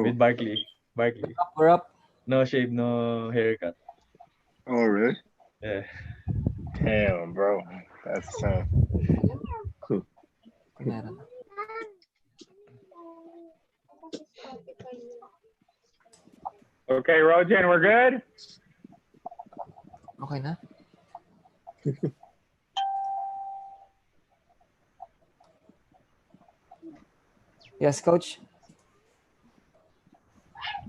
With Barkley. We're up. No shave, no haircut. Oh, really? Yeah. Damn, bro. That's tough. Meron. Okay, Rojan, we're good? Okay na? Yes, coach.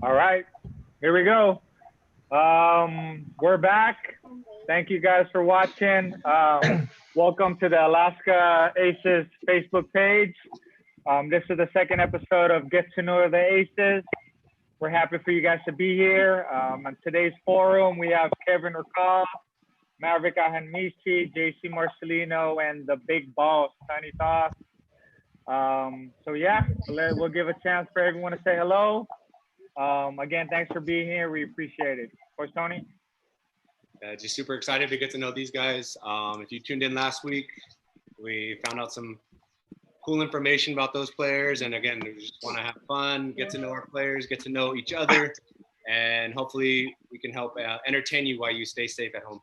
All right, here we go. We're back. Thank you guys for watching. Welcome to the Alaska Aces Facebook page. This is the second episode of Get to Know the Aces. We're happy for you guys to be here. On today's forum, we have Kevin Racal, Maverick Ahanmichi, JC Marcelino, and the big boss, Sonny Toth. So yeah, we'll give a chance for everyone to say hello. Again, thanks for being here. We appreciate it. Of course, Tony. Just super excited to get to know these guys. If you tuned in last week, we found out some cool information about those players. And again, we just want to have fun, get to know our players, get to know each other, and hopefully we can help entertain you while you stay safe at home.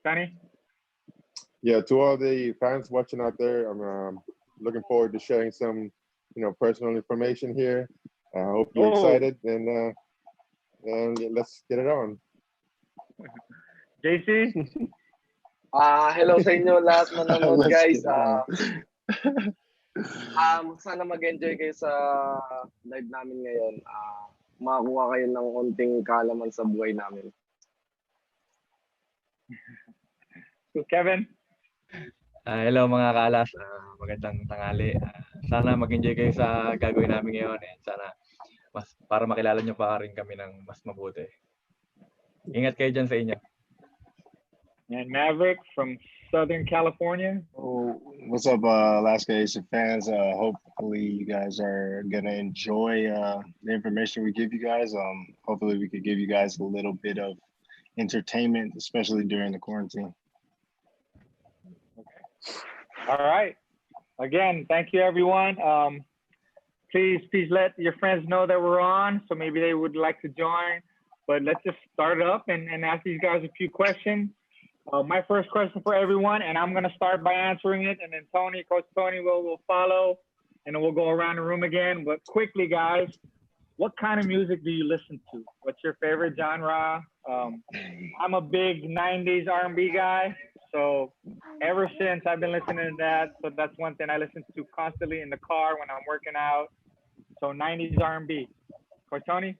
Sonny? Yeah, to all the fans watching out there, I'm looking forward to sharing some, personal information here. I hope you're excited, and let's get it on. JC? Hello sa inyo lahat nanonood, guys. Sana mag-enjoy kayo sa live namin ngayon. Makakuha kayo ng konting kaalaman sa buhay namin. Kevin? Hello mga kaalas, magandang tanghali. Sana mag-enjoy kayo sa gagawin namin ngayon, and sana para makilala nyo pa rin kami ng mas mabuti. Ingat kayo dyan sa inyo. And Maverick from Southern California. Oh, what's up, Alaska Aces fans? Hopefully you guys are gonna enjoy the information we give you guys. Hopefully we could give you guys a little bit of entertainment, especially during the quarantine. All right. Again, thank you, everyone. Please let your friends know that we're on, so maybe they would like to join. But let's just start up and ask these guys a few questions. My first question for everyone, and I'm going to start by answering it, and then Coach Tony will follow, and then we'll go around the room again. But quickly, guys, what kind of music do you listen to? What's your favorite genre? I'm a big 90s R&B guy. So ever since I've been listening to that, so that's one thing I listen to constantly in the car when I'm working out. So 90s R&B. Coach Tony?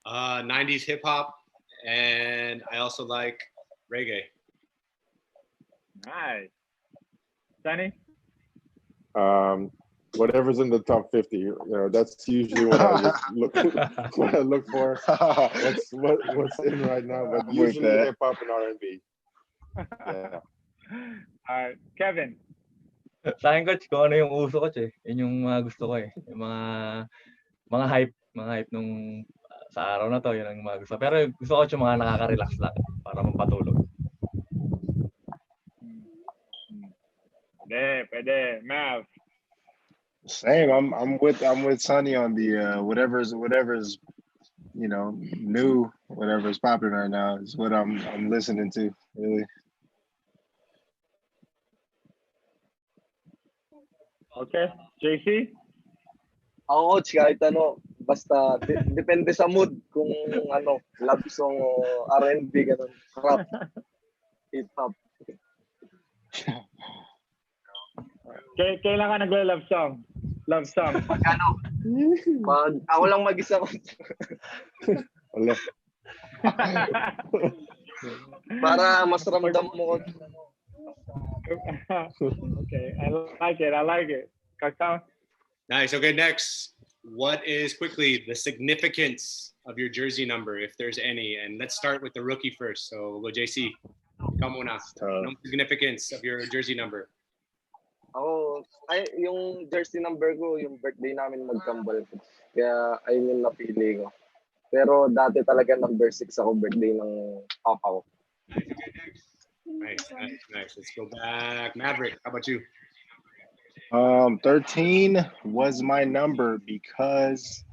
90s hip hop, and I also like reggae. Nice. Sonny? Whatever's in the top 50, that's usually what I look for. What's in right now, but usually hip hop and R&B. Yeah. All right, Kevin. Sa akin, coach, kung ano yung uso, coach, yun yung mga gusto ko, yung mga hype nung sa araw na to, yun ang mga gusto. Pero gusto ko yung mga nakaka-relax lang para mapatulog. Pwede. Mav. Same. I'm with Sonny on the whatever's new, whatever's popular right now is what I'm listening to, really. Okay, JC? Ako, coach, kahit ano, basta depende sa mood kung love song o R&B, ganun, rap, hip-hop. Kailan ka nagla-love song? Love song? Pag ako lang mag-isa ko. Para mas ramdam mo ko. Okay, I like it. Kakao? Nice. Okay, next. What is quickly the significance of your jersey number, if there's any? And let's start with the rookie first. So we'll go JC. Come on now. No significance of your jersey number. Yung jersey number ko, yung birthday namin magkambal. Kaya ayun yung napili ko. Pero dati talaga number 6 ako, birthday ng papa ko. Nice. Let's go back. Maverick, how about you? 13 was my number because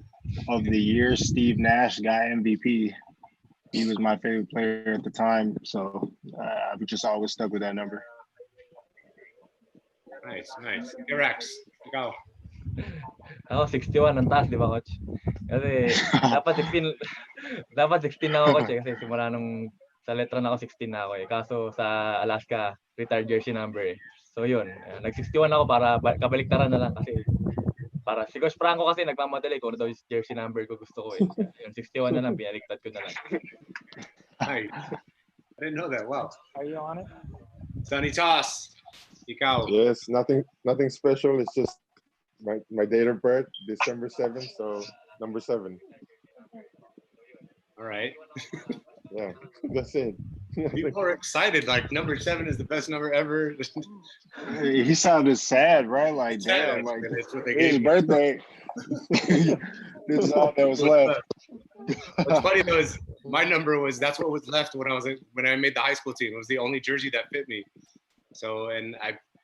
of the year, Steve Nash got MVP. He was my favorite player at the time, so I've just always stuck with that number. Nice, nice. Rex, ikaw. Ako 61 ang taas, di ba, coach? Kasi dapat 16 dapat 16 na ako, coach, kasi simula nung sa letra na ako 16 na ako eh. Kaso sa Alaska, retired jersey number eh. So yun, nag-61 ako para kabaliktaran na lang kasi para si Coach Franco kasi nagmamadali kung ano daw yung jersey number ko gusto ko eh. Yung 61 na lang, binaliktad ko na lang. Nice. I didn't know that. Wow. Are you on it? Sonny Toss, ikaw. Yes, nothing special. It's just my date of birth, December 7th, so number 7. All right. Yeah, that's it. People are excited. Like number 7 is the best number ever. He sounded sad, right? Like, damn, like That's what they his gave me. birthday. This is all that was left. What's funny though is my number was that's what was left when I made the high school team. It was the only jersey that fit me. So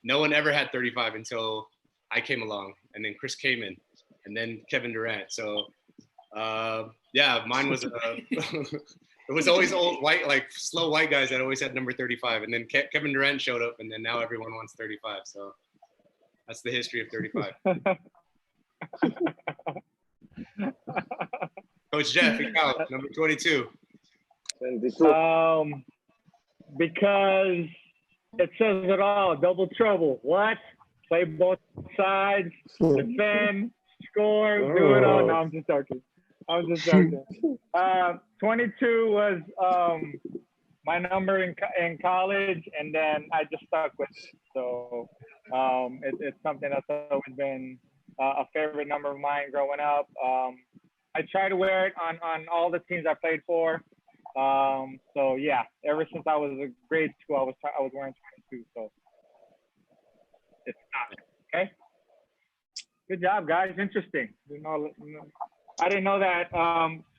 no one ever had 35 until I came along, and then Chris came in, and then Kevin Durant. So yeah, mine was it was always old white, like slow white guys that always had number 35, and then Kevin Durant showed up, and then now everyone wants 35. So that's the history of 35. Coach Jeff, ikaw, number 22. 22. Because it says it all. Double trouble. What? Play both sides, defend, score, do it all. No, I'm just joking. 22 was my number in college, and then I just stuck with it. So it's something that's always been a favorite number of mine growing up. I try to wear it on all the teams I played for. So yeah, ever since I was in grade school, I was wearing 22. So it's not okay. Good job, guys. Interesting. I didn't know that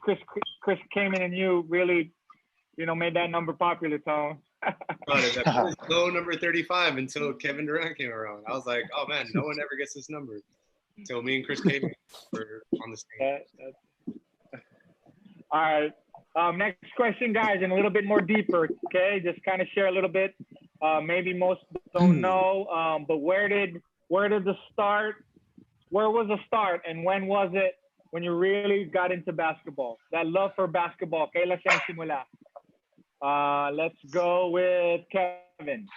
Chris came in and you really, made that number popular, Tone. That was low number 35 until Kevin Durant came around. I was like, oh man, no one ever gets this number until me and Chris came in on the stage. All right. Next question, guys, and a little bit more deeper. Okay, just kind of share a little bit. Maybe most don't know, but where did the start? Where was the start, and when was it when you really got into basketball? That love for basketball. Kailan siya simula? Let's go with Kevin.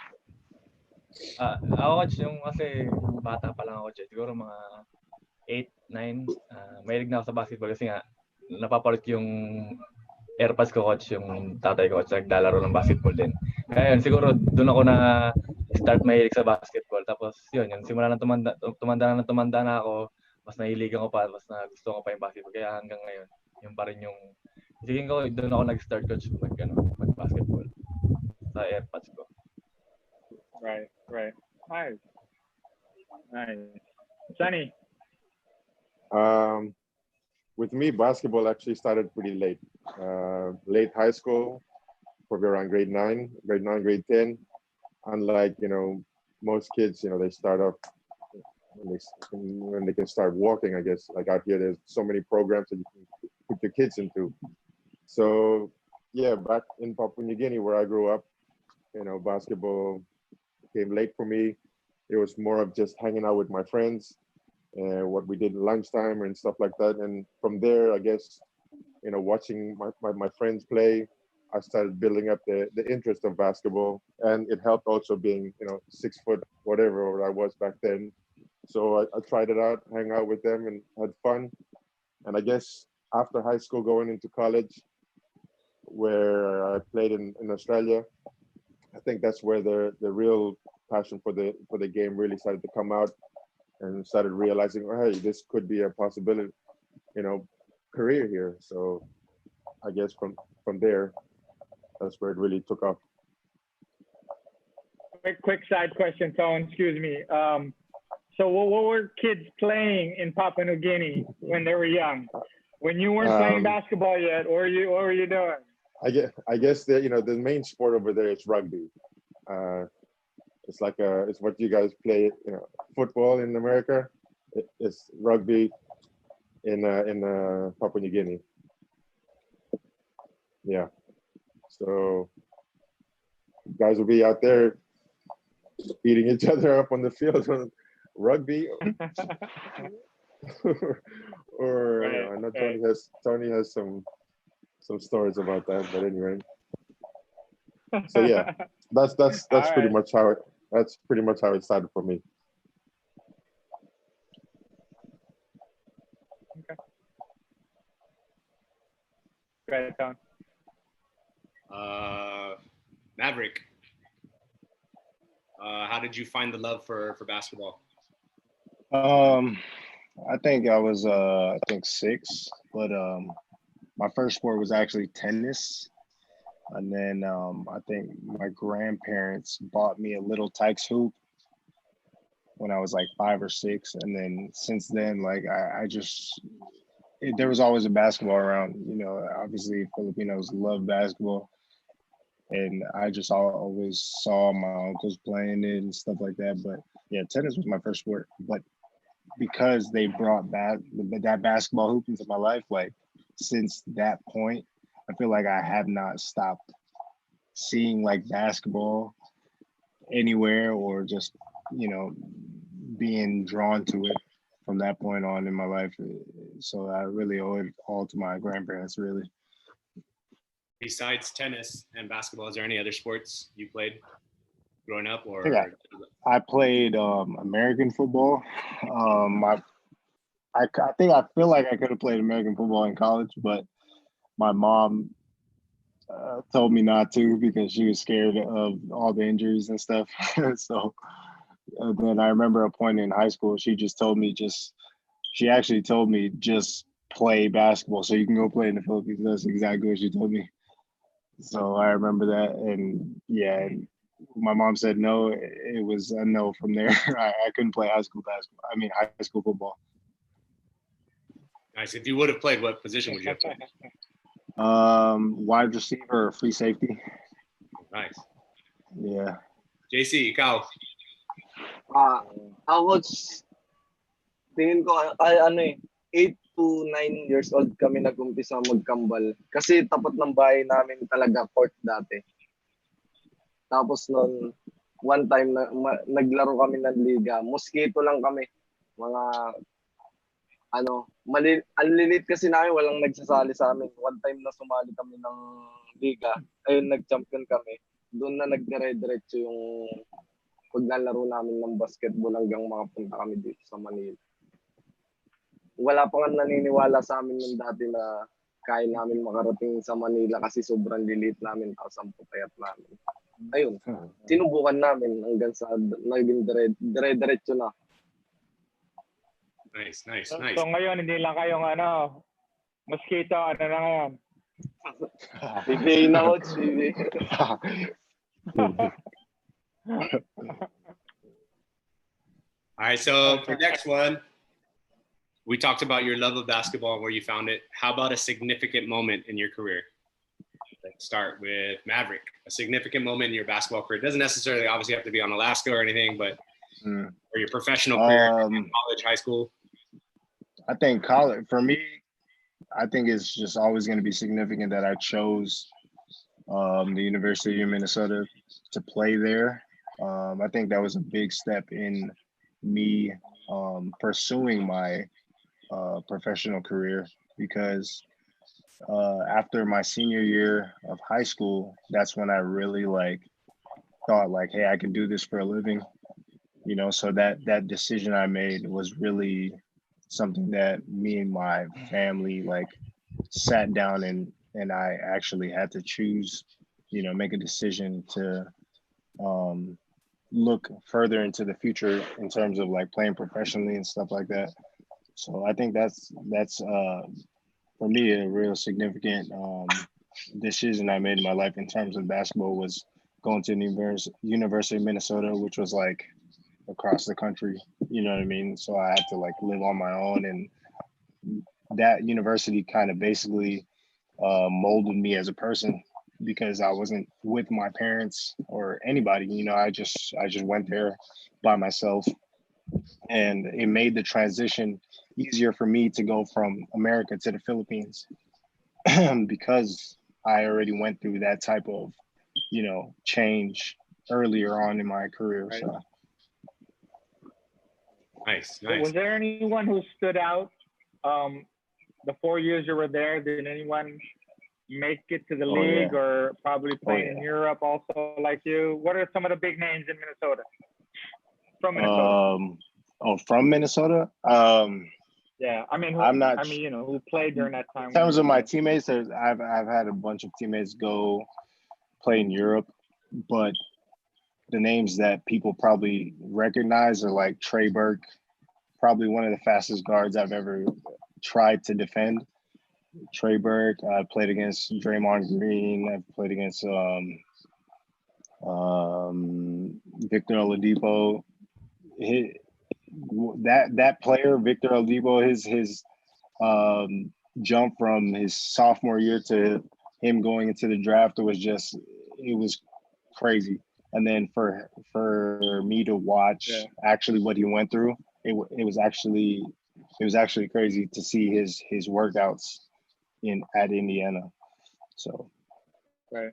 Ako, coach, yung kasi bata pa lang ako, coach, siguro mga 8, 9, mahilig na ako sa basketball kasi nga napapalot yung airpads ko, coach, yung tatay ko, coach, naglalaro ng basketball din. Kaya yun, siguro doon ako na start mahilig sa basketball. Tapos yun, simula na tumanda na ako, mas nahiligan ko pa, mas na gusto ko pa yung basketball. Kaya hanggang ngayon, yung pa rin yung, sige ko, doon ako nag-start, coach, mag-basketball sa airpads ko. Right. Nice. Sonny. With me, basketball actually started pretty late. Late high school, probably around grade 9, grade 10. Unlike, most kids, they start off when they can start walking, I guess. Like out here, there's so many programs that you can put your kids into. So yeah, back in Papua New Guinea where I grew up, basketball came late for me. It was more of just hanging out with my friends and what we did at lunchtime and stuff like that. And from there, I guess, watching my friends play, I started building up the interest of basketball. And it helped also being, 6 foot, whatever I was back then. So I tried it out, hang out with them and had fun. And I guess after high school, going into college, where I played in Australia, I think that's where the real passion for the game really started to come out, and started realizing, oh, hey, this could be a possibility, career here. So I guess from there, that's where it really took off. Quick side question, Tone. Excuse me. So what were kids playing in Papua New Guinea when they were young? When you weren't playing basketball yet, what were you doing? I guess the main sport over there is rugby. It's it's what you guys play, football in America. It's rugby. in Papua New Guinea. Yeah. So guys will be out there beating each other up on the field on rugby. Or Right, you know, I know right. Tony has some stories about that, but anyway. So yeah, that's All pretty right. much how it started for me. Okay. Right, Tom. Maverick, how did you find the love for basketball? I think I was I think 6, but my first sport was actually tennis. And then I think my grandparents bought me a little Tykes hoop when I was like 5 or 6. And then since then, like I just there was always a basketball around. You know, obviously Filipinos love basketball, and I just always saw my uncles playing it and stuff like that. But yeah, tennis was my first sport. But because they brought back that basketball hoop into my life, like since that point, I feel like I have not stopped seeing like basketball anywhere, or just, you know, being drawn to it from that point on in my life. So I really owe it all to my grandparents, really. Besides tennis and basketball, is there any other sports you played growing up, or? I played American football. I think I feel like I could have played American football in college, but my mom told me not to because she was scared of all the injuries and stuff. So then I remember a point in high school, she actually told me just play basketball so you can go play in the Philippines. That's exactly what she told me. So I remember that, and yeah, my mom said no. It was a no from there. I couldn't play high school basketball. I mean, high school football. Nice. If you would have played, what position would you have played? Wide receiver or free safety. Nice. Yeah. JC, ikaw. Ako, tingin ko, ano 8 to 9 years old kami nag-umpisa magkambal. Kasi tapat ng bahay namin talaga court dati. Tapos noon, one time naglaro kami ng liga. Mosquito lang kami. Mga ang lilit kasi namin, walang nagsasali sa amin. One time na sumali kami ng liga, ayun, nag-champion kami. Doon na nagdire-diretso yung paglalaro namin ng basketball hanggang makapunta kami dito sa Manila. Wala pa nga naniniwala sa amin nung dati na kaya namin makarating sa Manila kasi sobrang lilit namin, tapos ang pupayat namin. Ayun, sinubukan namin hanggang sa naging dire-diretso na. Nice. So ngayon, hindi lang kayong mosquito, ano na ngayon? PBA na, coach, PBA. All right, so for next one, we talked about your love of basketball and where you found it. How about a significant moment in your career? Let's start with Maverick. A significant moment in your basketball career. It doesn't necessarily obviously have to be on Alaska or anything, but or your professional career, college, high school. I think college, for me, I think it's just always going to be significant that I chose the University of Minnesota to play there. I think that was a big step in me pursuing my professional career, because after my senior year of high school, that's when I really thought hey, I can do this for a living, you know. So that decision I made was really something that me and my family sat down and I actually had to choose, you know, make a decision to look further into the future in terms of playing professionally and stuff like that. So I think that's for me a real significant decision I made in my life in terms of basketball, was going to the University of Minnesota, which was across the country, you know what I mean? So I had to live on my own, and that university kind of basically molded me as a person, because I wasn't with my parents or anybody, you know. I just went there by myself, and it made the transition easier for me to go from America to the Philippines because I already went through that type of, change earlier on in my career. Right. So. Nice. Was there anyone who stood out the 4 years you were there? Did anyone make it to the league or probably playing in Europe also like you? What are some of the big names in Minnesota? From Minnesota. From Minnesota? Yeah, I mean, who played during that time? In terms of my teammates, I've had a bunch of teammates go play in Europe, but the names that people probably recognize are like Trey Burke, probably one of the fastest guards I've ever tried to defend. Trey Burke. I played against Draymond Green. I've played against Victor Oladipo. That player, Victor Oladipo, his jump from his sophomore year to him going into the draft it was crazy. And then for me to watch actually what he went through, it was actually crazy to see his workouts at Indiana. So right.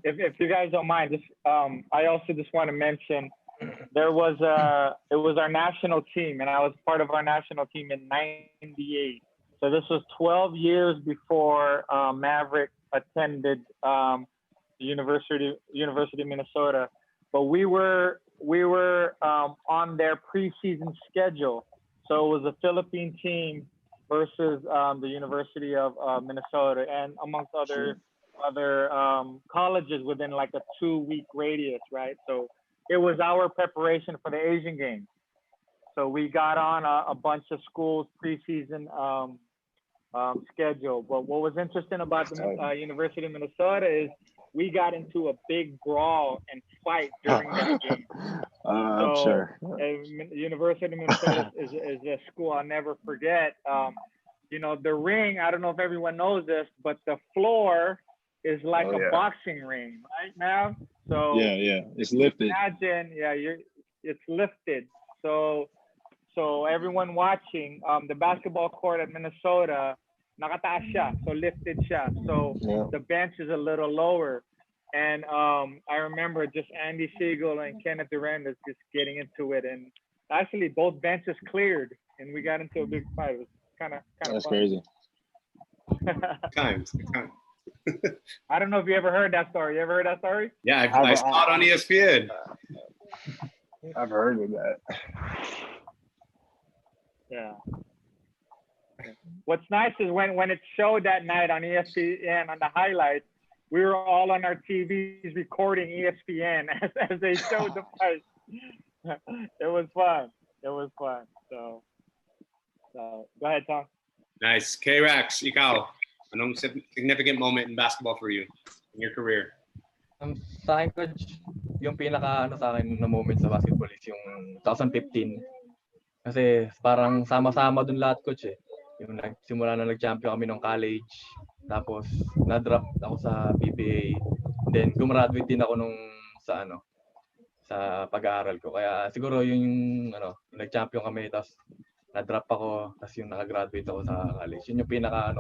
If you guys don't mind, just I also just want to mention it was our national team, and I was part of our national team in '98. So this was 12 years before Maverick attended the University of Minnesota. But we were on their preseason schedule. So it was a Philippine team versus the University of Minnesota, and amongst other colleges within like a 2-week radius, right? So it was our preparation for the Asian Games. So we got on a bunch of schools preseason schedule. But what was interesting about the University of Minnesota is we got into a big brawl and fight during that game. I'm sure. University of Minnesota is a school I'll never forget. The ring, I don't know if everyone knows this, but the floor is like a boxing ring, right now. So yeah, it's lifted. Imagine, it's lifted. So everyone watching, the basketball court at Minnesota, nakataas siya, so lifted siya. So the bench is a little lower. And I remember just Andy Siegel and Kenneth Durant just getting into it, and actually both benches cleared, and we got into a big fight. It was kind of That's fun. crazy. Times. I don't know if you ever heard that story. You ever heard that story? Yeah, I saw it on ESPN. I've heard of that. Yeah. What's nice is when it showed that night on ESPN on the highlights, we were all on our TVs recording ESPN as they showed the fight. It was fun. So go ahead, Tom. Nice. K-Rax, ikaw, anong significant moment in basketball for you in your career? Sa akin, coach, yung pinaka sa akin na moment sa basketball is yung 2015. Kasi parang sama-sama dun lahat, coach eh. Yung nagsimula na nag-champion kami ng college, tapos na-drop ako sa PBA, then gumraduate din ako sa pag-aaral ko. Kaya siguro yung nag-champion kami, tapos na-drop ako, tapos yung naka-graduate ako sa college. Yun yung pinaka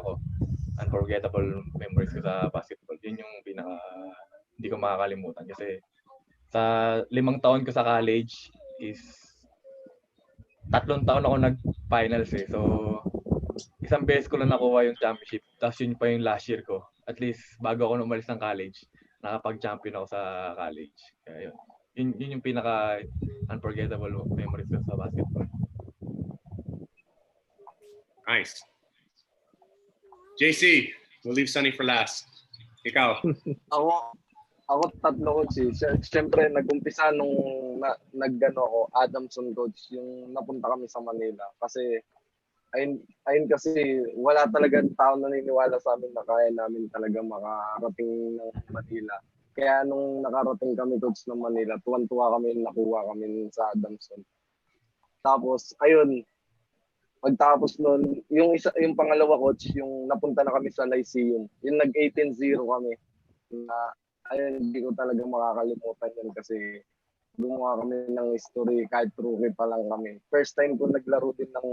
unforgettable memories ko sa basketball. Yun yung pinaka hindi ko makakalimutan kasi sa 5 taon ko sa college is 3 taon ako nag-finals eh. So isang beses ko lang nakuha yung championship, tapos yun pa yung last year ko. At least bago ako umalis ng college, nakapag-champion ako sa college. Kaya yun yung pinaka unforgettable memories ko sa basketball. Nice. JC, we'll leave Sonny for last. Ikaw. Ako tatlo, coach. Siyempre, nag-umpisa nung nag-gano ako, Adamson, coach, yung napunta kami sa Manila. Kasi, ayun kasi, wala talagang tao naniniwala sa amin na kaya namin talaga makarating ng Manila. Kaya nung nakarating kami, coach, ng Manila, tuwan-tuwa kami, nakuha kami sa Adamson. Tapos, ayun, pagtapos nun, yung pangalawa, coach, yung napunta na kami sa Lyceum, yung nag-18-0 kami, na ayun, hindi ko talaga makakalimutan yun kasi gumawa kami ng history kahit rookie pa lang kami. First time ko naglaro din ng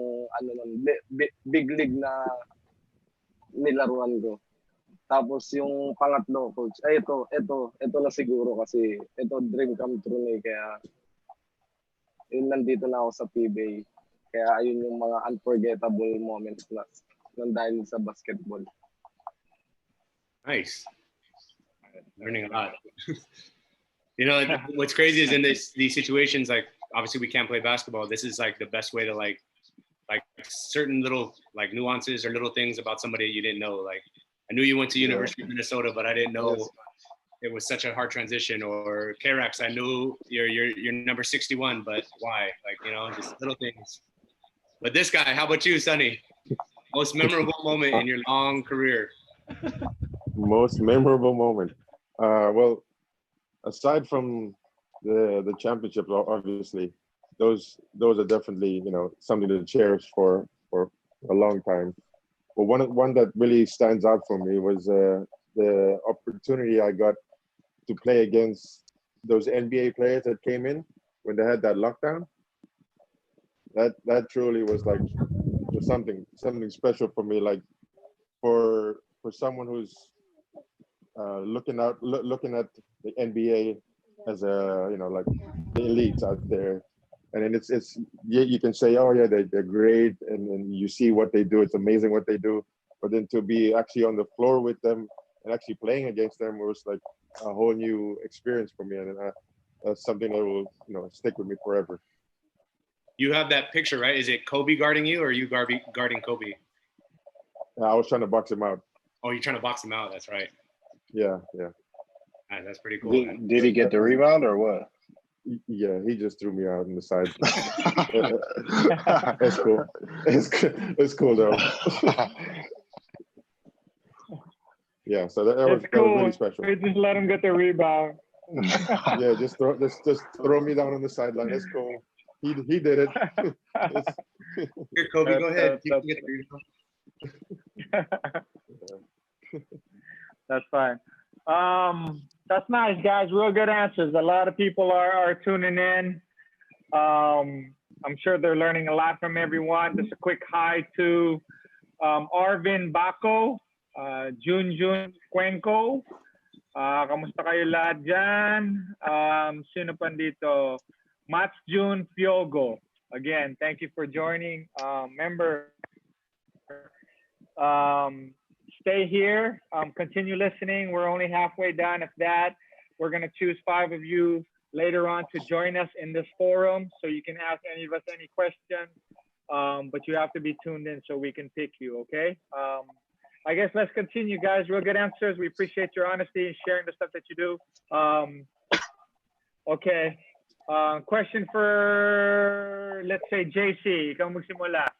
big league na nilaruan ko. Tapos yung pangatlo, coach, ay ito na siguro kasi ito dream come true na kaya yun nandito na ako sa PBA. Kaya ayun yung mga unforgettable moments na dahil sa basketball. Nice. Learning a lot. You know, what's crazy is in these situations, like obviously we can't play basketball. This is like the best way to like certain little like nuances or little things about somebody you didn't know. Like I knew you went to University of Minnesota, but I didn't know it was such a hard transition. Or Karax, I knew you're number 61, but why? Like, you know, just little things. But this guy, how about you, Sonny? Most memorable moment in your long career? Most memorable moment. Well, aside from the championships, obviously, those are definitely, you know, something to cherish for a long time. But one that really stands out for me was the opportunity I got to play against those NBA players that came in when they had that lockdown. That truly was like something special for me. Like for someone who's looking at the NBA as a, you know, like the elites out there, and then it's you can say, oh yeah, they're great, and you see what they do, it's amazing what they do, but then to be actually on the floor with them and actually playing against them was like a whole new experience for me, and that's something that will, you know, stick with me forever. You have that picture, right? Is it Kobe guarding you, or are you guarding Kobe? I was trying to box him out. Oh, you're trying to box him out. That's right. Yeah. Right, that's pretty cool. Did he get the rebound or what? Yeah, he just threw me out on the side. It's cool. It's cool though. Yeah, so that was really special. We just let him get the rebound. Yeah, just throw me down on the sideline. That's cool. He did it. Here, Kobe, go ahead. That's fine. That's nice, guys. Real good answers. A lot of people are tuning in. I'm sure they're learning a lot from everyone. Just a quick hi to Arvin Baco, Junjun Cuenco. Kamusta kayo lahat dyan? Sino pa dito? Mats June Fiogo. Again, thank you for joining. Remember, stay here. Continue listening. We're only halfway done. If that, we're going to choose 5 of you later on to join us in this forum, so you can ask any of us any questions. But you have to be tuned in so we can pick you, okay? I guess let's continue, guys. Real good answers. We appreciate your honesty and sharing the stuff that you do. Okay. Question for, let's say, JC. Ikaw magsimula.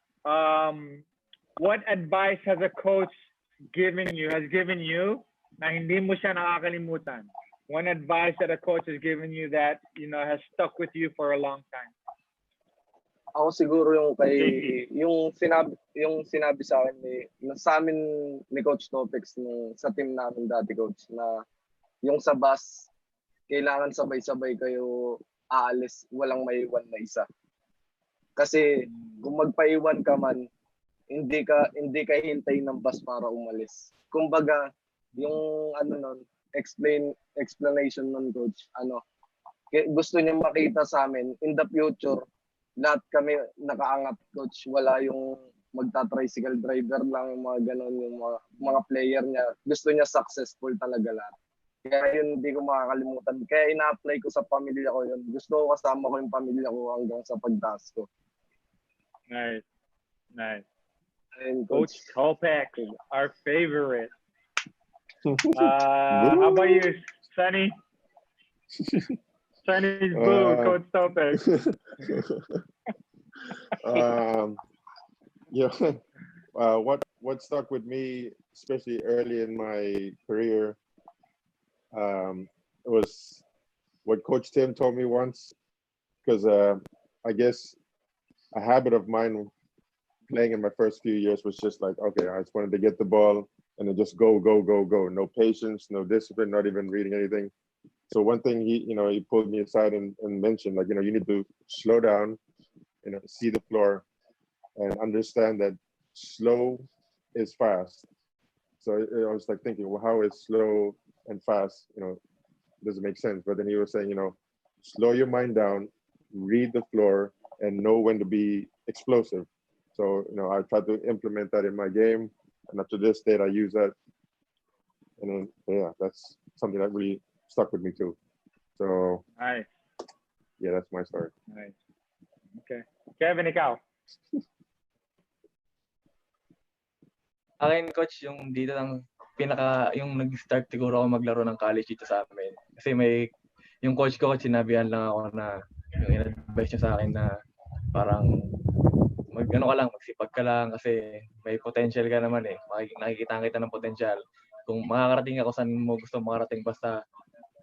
What advice has a coach given you na hindi mo siya nakakalimutan? One advice that a coach has given you that, you know, has stuck with you for a long time. Ako siguro yung sinabi sa akin sa amin ni Coach Topex sa team namin dati, coach, na yung sa bus kailangan sabay-sabay kayo aalis, walang maiwan na isa. Kasi kung magpaiwan ka man, hindi ka hintayin ng bus para umalis. Kumbaga, yung explanation nun, coach, gusto niya makita sa amin in the future, lahat kami nakaangat, coach. Wala yung magta-tricycle driver lang, yung mga ganon, yung mga player niya. Gusto niya successful talaga lahat. Kaya yun, hindi ko makakalimutan. Kaya ina-apply ko sa pamilya ko yun. Gusto ko kasama ko yung pamilya ko hanggang sa pagtaas ko. Nice. And Coach Topex, our favorite. How about you, Sonny? Sonny's boo, Coach Topex. What stuck with me, especially early in my career, was what Coach Tim told me once, because I guess a habit of mine playing in my first few years was just like, okay, I just wanted to get the ball and then just go. No patience, no discipline, not even reading anything. So one thing he pulled me aside and mentioned, like, you need to slow down, see the floor and understand that slow is fast. So I was like thinking, well, how is slow and fast? Doesn't make sense. But then he was saying, slow your mind down, read the floor, and know when to be explosive. So, I try to implement that in my game. And up to this date, I use that. And then, yeah, that's something that really stuck with me too. So, Nice. yeah, that's my story. Nice. Okay. Kevin, ikaw. Akin, coach, yung dito lang yung nag-start siguro ako maglaro ng college dito sa amin. Kasi yung coach ko, sinabihan lang ako na yung in-advise niya sa akin na parang magsipag ka lang kasi may potential ka naman eh. Nakikita kita ng potential. Kung makakarating ako saan mo gusto makarating, basta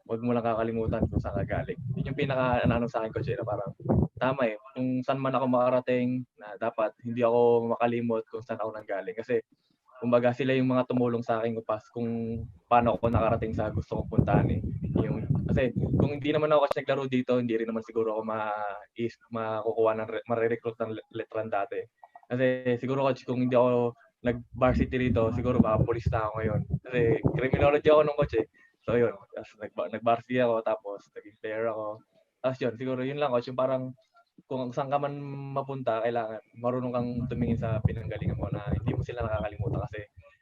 wag mo lang kakalimutan kung saan ka galing. Yun yung pinaka-ano sa akin, coach, na parang tama eh. Kung saan man ako makarating, na dapat hindi ako makalimot kung saan ako nanggaling. Kasi kumbaga sila yung mga tumulong sa akin kung paano ako nakarating sa gusto kong puntahan eh. Kasi kung hindi naman ako kasi naglaro dito, hindi rin naman siguro ako makukuha marirecruit ng letran dati. Kasi siguro coach, kung hindi ako nag-varsity dito, siguro baka police na ako ngayon. Kasi criminology ako nung coach eh. So yun, nag-varsity ako, tapos naging player ako. Tapos yun, siguro yun lang coach, yung parang kung saan ka man mapunta, kailangan marunong kang tumingin sa pinanggalingan mo na hindi mo sila nakakalimutan kasi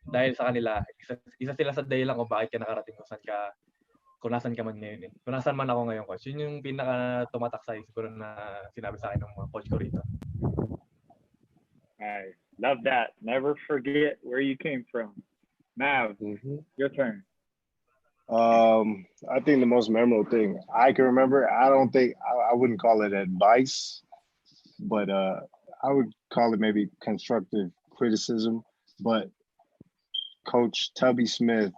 dahil sa kanila, isa sila sa dahilan kung bakit ka nakarating kung nasan ka man ngayon eh. Kung nasan man ako ngayon, coach. Yun yung pinaka tumatak sa siguro na sinabi sa akin ng mga coach ko rito. I love that. Never forget where you came from. Mav, your turn. I think the most memorable thing I can remember, I don't think I wouldn't call it advice, but I would call it maybe constructive criticism. But Coach Tubby Smith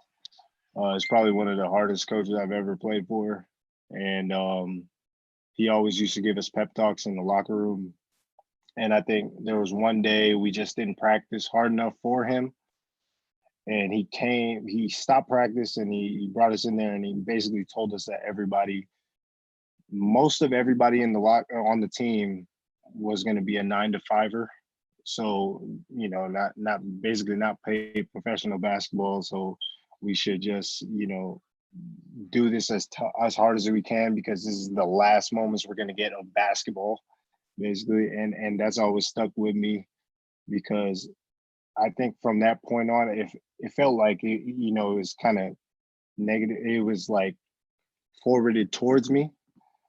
is probably one of the hardest coaches I've ever played for, and he always used to give us pep talks in the locker room. And I think there was one day we just didn't practice hard enough for him. And he stopped practice and he brought us in there and he basically told us that most of everybody in on the team was going to be a 9 to 5er. So, not play professional basketball. So we should just, do this as hard as we can because this is the last moments we're going to get of basketball, basically. And that's always stuck with me because I think from that point on, it felt like it was kind of negative. It was like forwarded towards me.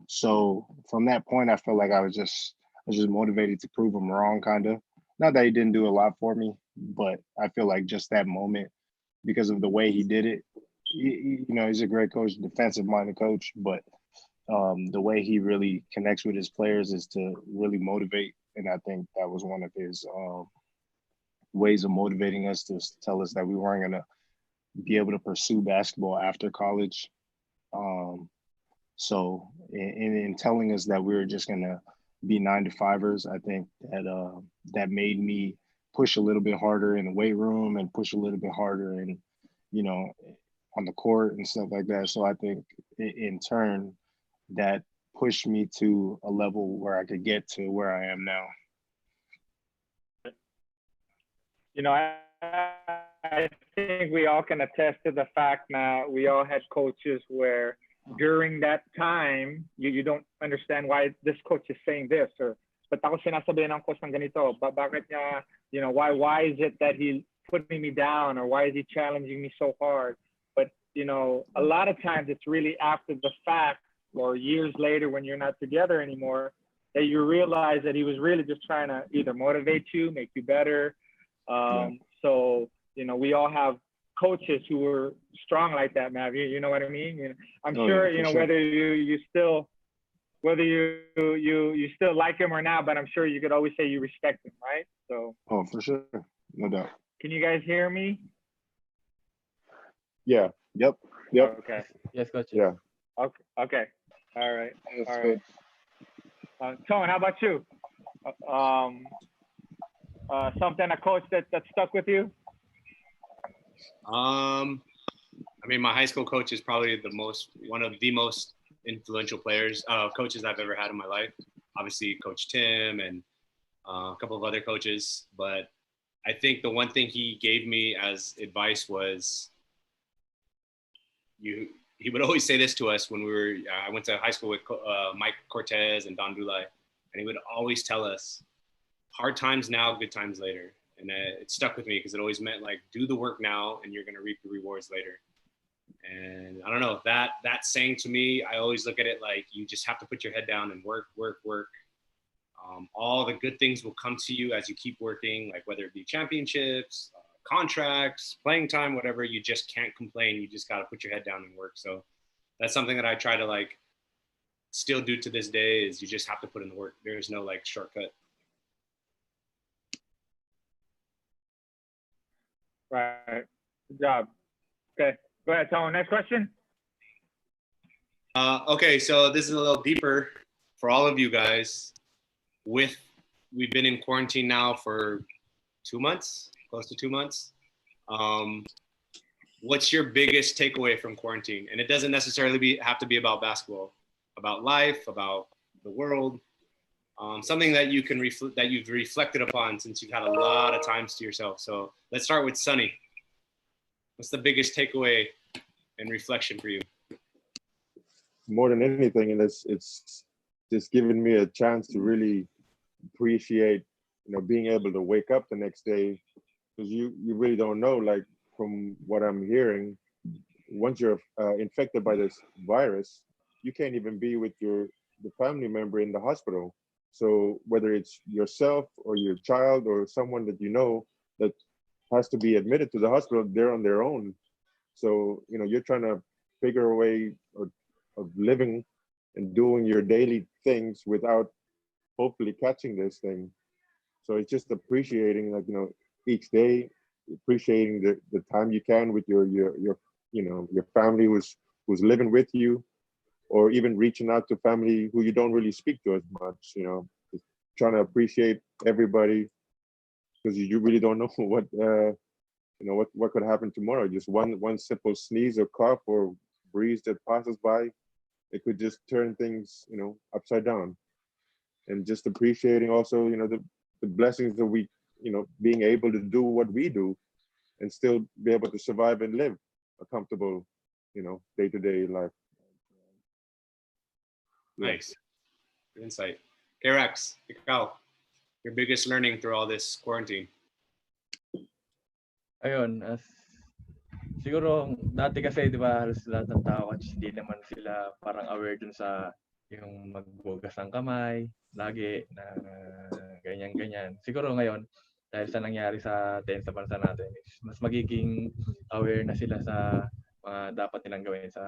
So from that point, I felt like I was just motivated to prove him wrong, kind of. Not that he didn't do a lot for me, but I feel like just that moment, because of the way he did it. He's a great coach, defensive-minded coach, but the way he really connects with his players is to really motivate, and I think that was one of his ways of motivating us to tell us that we weren't going to be able to pursue basketball after college. So in telling us that we were just going to be 9 to 5ers, I think that made me push a little bit harder in the weight room and push a little bit harder in, on the court and stuff like that. So I think in turn that pushed me to a level where I could get to where I am now. I think we all can attest to the fact now we all had coaches where during that time, you don't understand why this coach is saying this or ba't ako sinasabihan ng coach ng ganito? Bakit niya, why is it that he's putting me down or why is he challenging me so hard? But, a lot of times it's really after the fact or years later when you're not together anymore that you realize that he was really just trying to either motivate you, make you better. So, we all have coaches who were strong like that, Mav. You know what I mean? I'm sure, sure, whether you still like him or not, but I'm sure you could always say you respect him, right? So. Oh, for sure. No doubt. Can you guys hear me? Yeah. Yep. Okay. Yes, coach. Yeah. Okay. All right. That's All good. right. Tone, how about you? Something a coach that stuck with you? I I mean, my high school coach is probably one of the most influential coaches I've ever had in my life. Obviously, Coach Tim and a couple of other coaches. But I think the one thing he gave me as advice was he would always say this to us when I went to high school with Mike Cortez and Don Dulay, and he would always tell us, hard times now, good times later. And it stuck with me because it always meant like, do the work now and you're going to reap the rewards later. And I don't know, that saying to me, I always look at it like you just have to put your head down and work. All the good things will come to you as you keep working, like whether it be championships, contracts, playing time, whatever. You just can't complain. You just got to put your head down and work. So that's something that I try to like still do to this day, is you just have to put in the work. There's no like shortcut. Right. Good job. Okay. Go ahead, Tone. Next question. Okay, so this is a little deeper for all of you guys. We've been in quarantine now for 2 months, close to 2 months. What's your biggest takeaway from quarantine? And it doesn't necessarily have to be about basketball, about life, about the world. Something that you can that you've reflected upon since you've had a lot of times to yourself. So let's start with Sonny. What's the biggest takeaway and reflection for you? More than anything, and it's just given me a chance to really appreciate, being able to wake up the next day, because you really don't know. Like, from what I'm hearing, once you're infected by this virus, you can't even be with the family member in the hospital. So whether it's yourself or your child or someone that that has to be admitted to the hospital, they're on their own. So you're trying to figure a way of living and doing your daily things without hopefully catching this thing. So it's just appreciating, like, each day, appreciating the time you can with your family who's living with you, or even reaching out to family who you don't really speak to as much. Just trying to appreciate everybody, because you really don't know what could happen tomorrow. Just one simple sneeze or cough or breeze that passes by, it could just turn things upside down. And just appreciating also the blessings that we being able to do what we do and still be able to survive and live a comfortable day-to-day life. Nice. Good insight. K-Rex, ikaw, your biggest learning through all this quarantine? Ayun, siguro dati kasi, di ba, halos lahat ng tao, hindi naman sila parang aware dun sa yung magbugas ng kamay, lagi na ganyan-ganyan. Siguro ngayon, dahil sa nangyari sa atin, sa bansa natin, mas magiging aware na sila sa mga dapat nilang gawin sa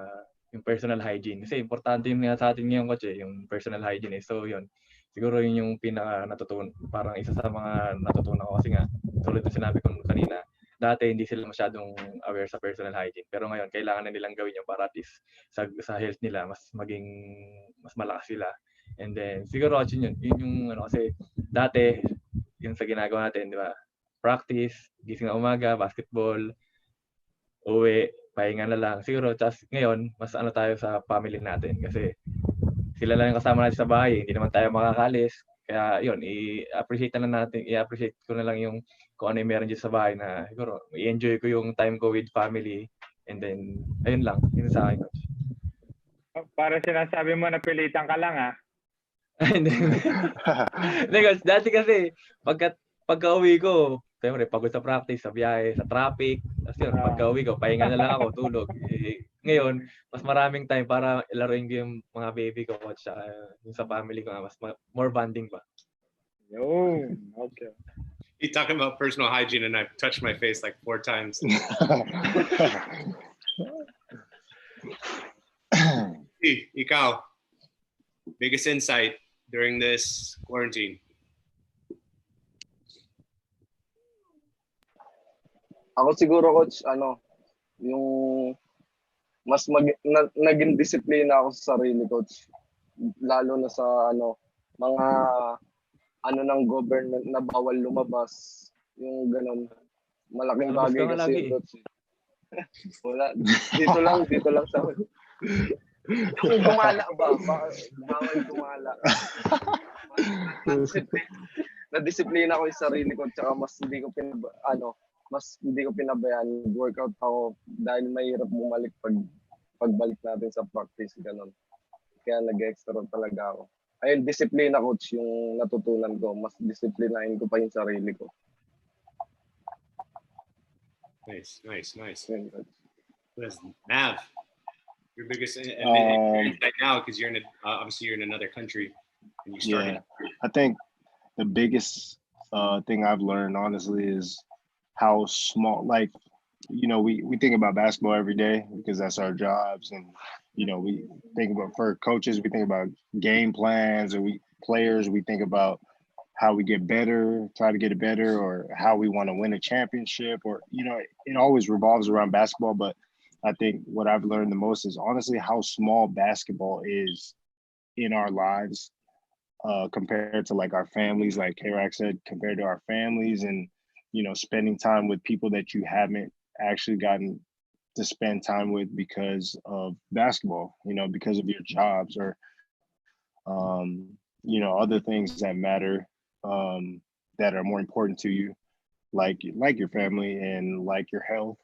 yung personal hygiene. Kasi importante yung sa atin ngayon, coach, yung personal hygiene. So yun, siguro yun yung pinaka natutunan, parang isa sa mga natutunan ko, kasi nga, tulad ng sinabi ko kanina, dati hindi sila masyadong aware sa personal hygiene, pero ngayon kailangan na nilang gawin yung para at least sa health nila mas malakas sila. And then siguro yun yung kasi dati yung sa ginagawa natin, di ba, practice, gising na umaga, basketball, uwi, pahinga na lang siguro. Tapos ngayon mas tayo sa family natin, kasi sila lang yung kasama natin sa bahay, hindi naman tayo makakalis. Kaya yun, i-appreciate ko na lang yung kung ano yung meron dyan sa bahay, na siguro i-enjoy ko yung time ko with family. And then, ayun lang. Yun sa akin, coach. Para sinasabi mo na pilitan ka lang, ha? Hindi, coach. Dati kasi, pagka-uwi ko, siyempre, pagod sa practice, sa biyahe, sa traffic. Tapos yun, pagka-uwi ko, pahinga na lang ako, tulog. Ngayon, mas maraming time para ilaruin ko yung mga baby ko, coach. Yung sa family ko, mas more bonding pa. Oh, okay. He's talking about personal hygiene, and I've touched my face like 4 times. Ikaw, biggest insight during this quarantine? Ako siguro, coach, yung mas naging disiplina ako sa sarili, coach. Lalo na sa mga ng government na bawal lumabas, yung ganun. Malaking bagay kasi yun, coach. Wala. Dito lang sa yung gumala ba? Bawal gumala. Na-disiplina ko yung sarili ko tsaka mas hindi ko pinabayaan. Workout ako dahil mahirap bumalik pagbalik natin sa practice ganun. Kaya nag-extra talaga ako. Ayun, disiplina coach yung natutunan ko. Mas disiplinahin ko pa yung sarili ko. Nice. Yun, coach. Nav, your biggest experience right now because you're obviously you're in another country and you started. Yeah, I think the biggest thing I've learned honestly is how small, like, we think about basketball every day because that's our jobs, and we think about, for coaches, we think about game plans, or players, we think about how we get better, try to get it better, or how we want to win a championship, or it always revolves around basketball. But I think what I've learned the most is honestly how small basketball is in our lives, compared to like our families, like K-Rock said, compared to our families, and spending time with people that you haven't actually gotten to spend time with because of basketball, because of your jobs, or other things that matter, that are more important to you, like your family and like your health,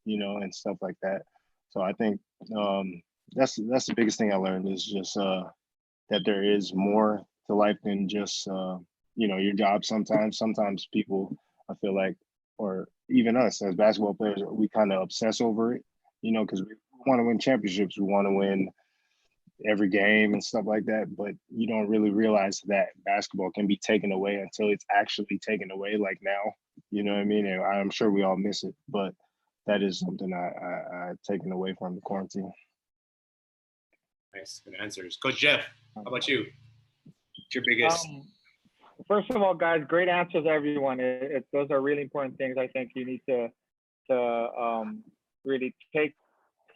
and stuff like that. So I think that's the biggest thing I learned, is just that there is more to life than just your job. Sometimes people, I feel like, or even us as basketball players, we kind of obsess over it, because we want to win championships, we want to win every game and stuff like that, but you don't really realize that basketball can be taken away until it's actually taken away, like now. You know what I mean? And I'm sure we all miss it, but that is something I've taken away from the quarantine. Nice, good answers. Coach Jeff, how about you? What's your biggest? First of all, guys, great answers, everyone. Those are really important things I think you need to really take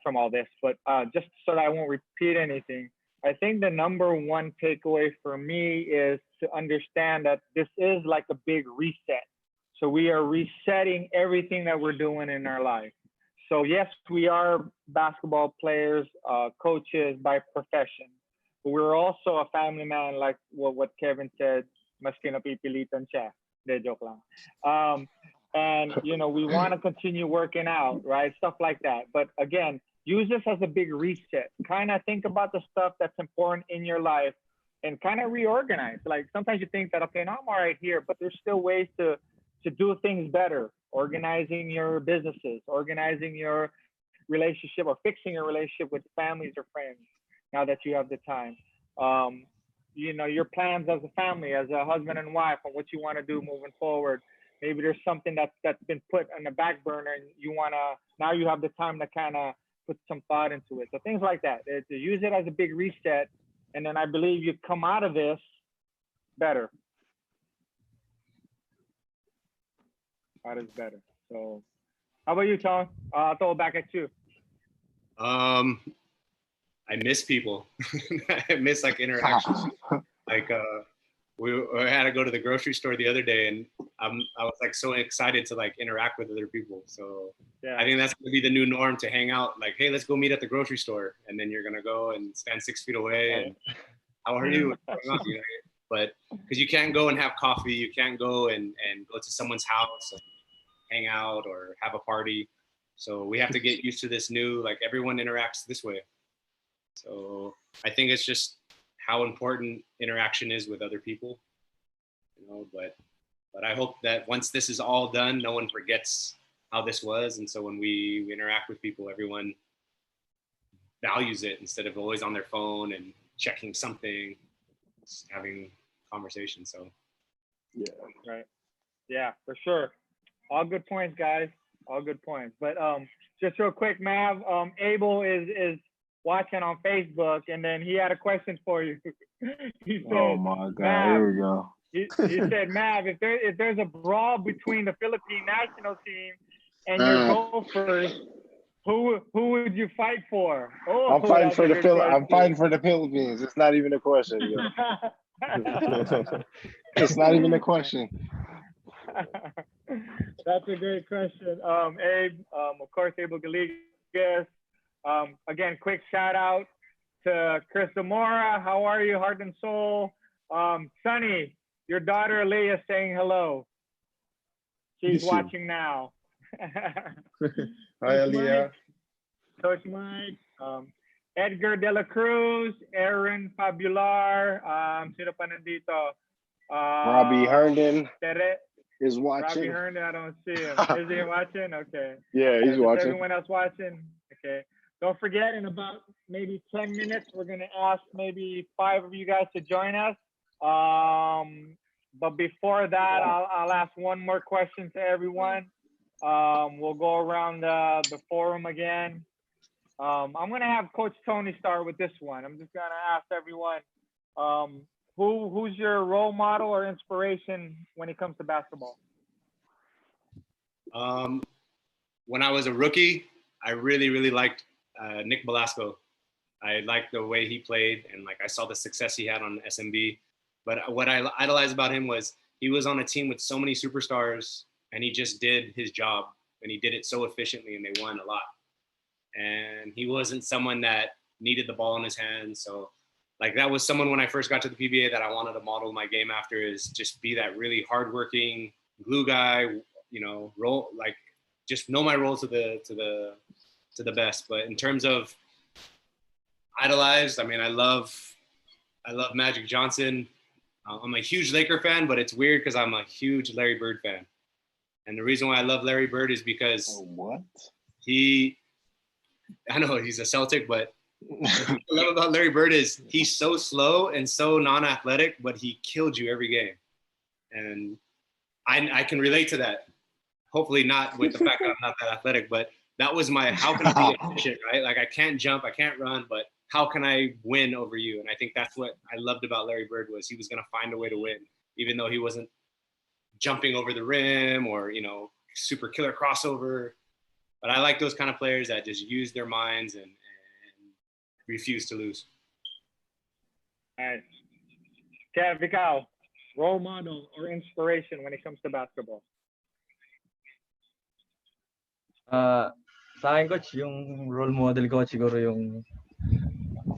from all this. But just so that I won't repeat anything, I think the number one takeaway for me is to understand that this is like a big reset. So we are resetting everything that we're doing in our life. So yes, we are basketball players, coaches by profession, but we're also a family man, like what Kevin said, maski napipilitan siya. De, joke lang. And we want to continue working out, right? Stuff like that. But again, use this as a big reset. Kind of think about the stuff that's important in your life and kind of reorganize. Like sometimes you think that, okay, now I'm all right here, but there's still ways to do things better. Organizing your businesses, organizing your relationship, or fixing your relationship with families or friends now that you have the time. Your plans as a family, as a husband and wife, on what you want to do moving forward. Maybe there's something that's been put on the back burner and now you have the time to kind of put some thought into it. So things like that. To use it as a big reset, and then I believe you come out of this better. That is better. So how about you, Tom? I'll throw it back at you. I miss people. I miss like interactions. Like I had to go to the grocery store the other day, and I was like so excited to like interact with other people. So yeah. I think that's gonna be the new norm, to hang out. Like, hey, let's go meet at the grocery store, and then you're gonna go and stand 6 feet away and how are you? But because you can't go and have coffee, you can't go and go to someone's house and hang out or have a party. So we have to get used to this new, like everyone interacts this way. So I think it's just how important interaction is with other people, but I hope that once this is all done, no one forgets how this was. And so when we interact with people, everyone values it instead of always on their phone and checking something, just having conversation. So yeah, right. Yeah, for sure. All good points, guys. All good points. But just real quick, Mav, Abel is watching on Facebook, and then he had a question for you. He said, "Oh my God, here we go." He said, "Mav, if there's a brawl between the Philippine national team and your Gophers, who would you fight for?" Oh, I'm fighting for the Philippines. It's not even a question. It's not even a question. That's a great question. Abe, of course, Abel Galigas. Again, quick shout out to Chris Zamora. How are you, heart and soul? Sonny, your daughter Leah saying hello. She's watching now. Hi, Aliyah. Coach Mike, Edgar De La Cruz, Aaron Fabular, sino pa nandito? Robbie Herndon Tere, is Robbie watching. Herndon, I don't see him. Is he watching? Okay. Yeah, he's Is watching. everyone else watching? Okay. Don't forget, in about maybe 10 minutes, we're going to ask maybe 5 of you guys to join us. But before that, I'll ask one more question to everyone. We'll go around the forum again. I'm going to have Coach Tony start with this one. I'm just going to ask everyone, who's your role model or inspiration when it comes to basketball? When I was a rookie, I really liked Nick Velasco. I liked the way he played, and like I saw the success he had on SMB. But what I idolized about him was he was on a team with so many superstars, and he just did his job, and he did it so efficiently, and they won a lot. And he wasn't someone that needed the ball in his hands. So like that was someone when I first got to the PBA that I wanted to model my game after, is just be that really hardworking glue guy, you know, role, like just know my role to the best. But in terms of idolized, I mean, I love Magic Johnson. I'm a huge Laker fan, but it's weird because I'm a huge Larry Bird fan. And the reason why I love Larry Bird is because I know he's a Celtic, but what I love about Larry Bird is he's so slow and so non-athletic, but he killed you every game. And I can relate to that. Hopefully not with the fact that I'm not that athletic, but that was my, how can I be efficient, right? Like I can't jump, I can't run, but how can I win over you? And I think that's what I loved about Larry Bird, was he was going to find a way to win, even though he wasn't jumping over the rim or, you know, super killer crossover. But I like those kind of players that just use their minds and refuse to lose. Nice. Kev, ikaw, role model or inspiration when it comes to basketball? Sa akin, coach, yung role model ko siguro yung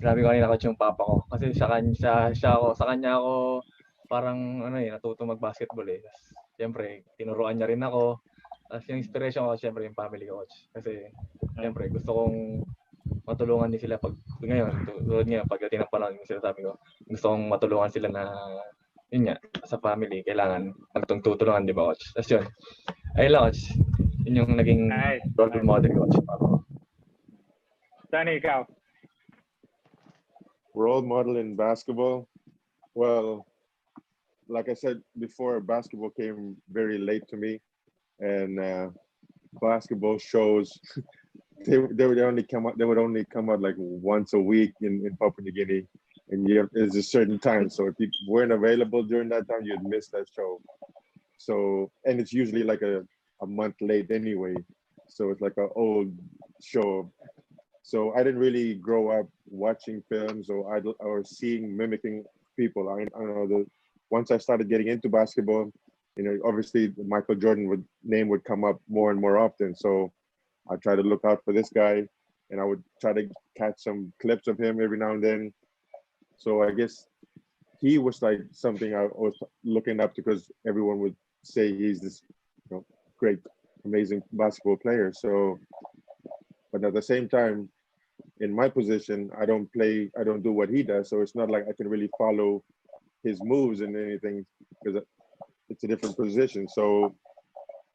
sabi ko kanina, coach, yung papa ko. Kasi sa kanya ako parang natuto mag-basketball eh. Siyempre, tinuruan niya rin ako. Tapos yung inspiration ko, siyempre yung family ko, coach. Kasi siyempre gusto kong matulungan din sila ngayon, tulad nga pagdating ng panahon, yung sinasabi ko, gusto kong matulungan sila na yun nga, sa family, kailangan magtutulungan, di ba, coach? Tapos yun, ayun lang, coach. Yun yung naging role model ko, coach. Sonny, ikaw. Role model in basketball? Well, like I said before, basketball came very late to me, and basketball shows they would only come out like once a week in Papua New Guinea, and there's a certain time. So if you weren't available during that time, you'd miss that show. So, and it's usually like a month late anyway. So it's like an old show. So I didn't really grow up watching films or mimicking people. I don't know, once I started getting into basketball, you know, obviously Michael Jordan name would come up more and more often. So I try to look out for this guy, and I would try to catch some clips of him every now and then. So I guess he was like something I was looking up to, because everyone would say he's this, you know, great, amazing basketball player. So, but at the same time, in my position, I don't do what he does. So it's not like I can really follow his moves and anything, because it's a different position. So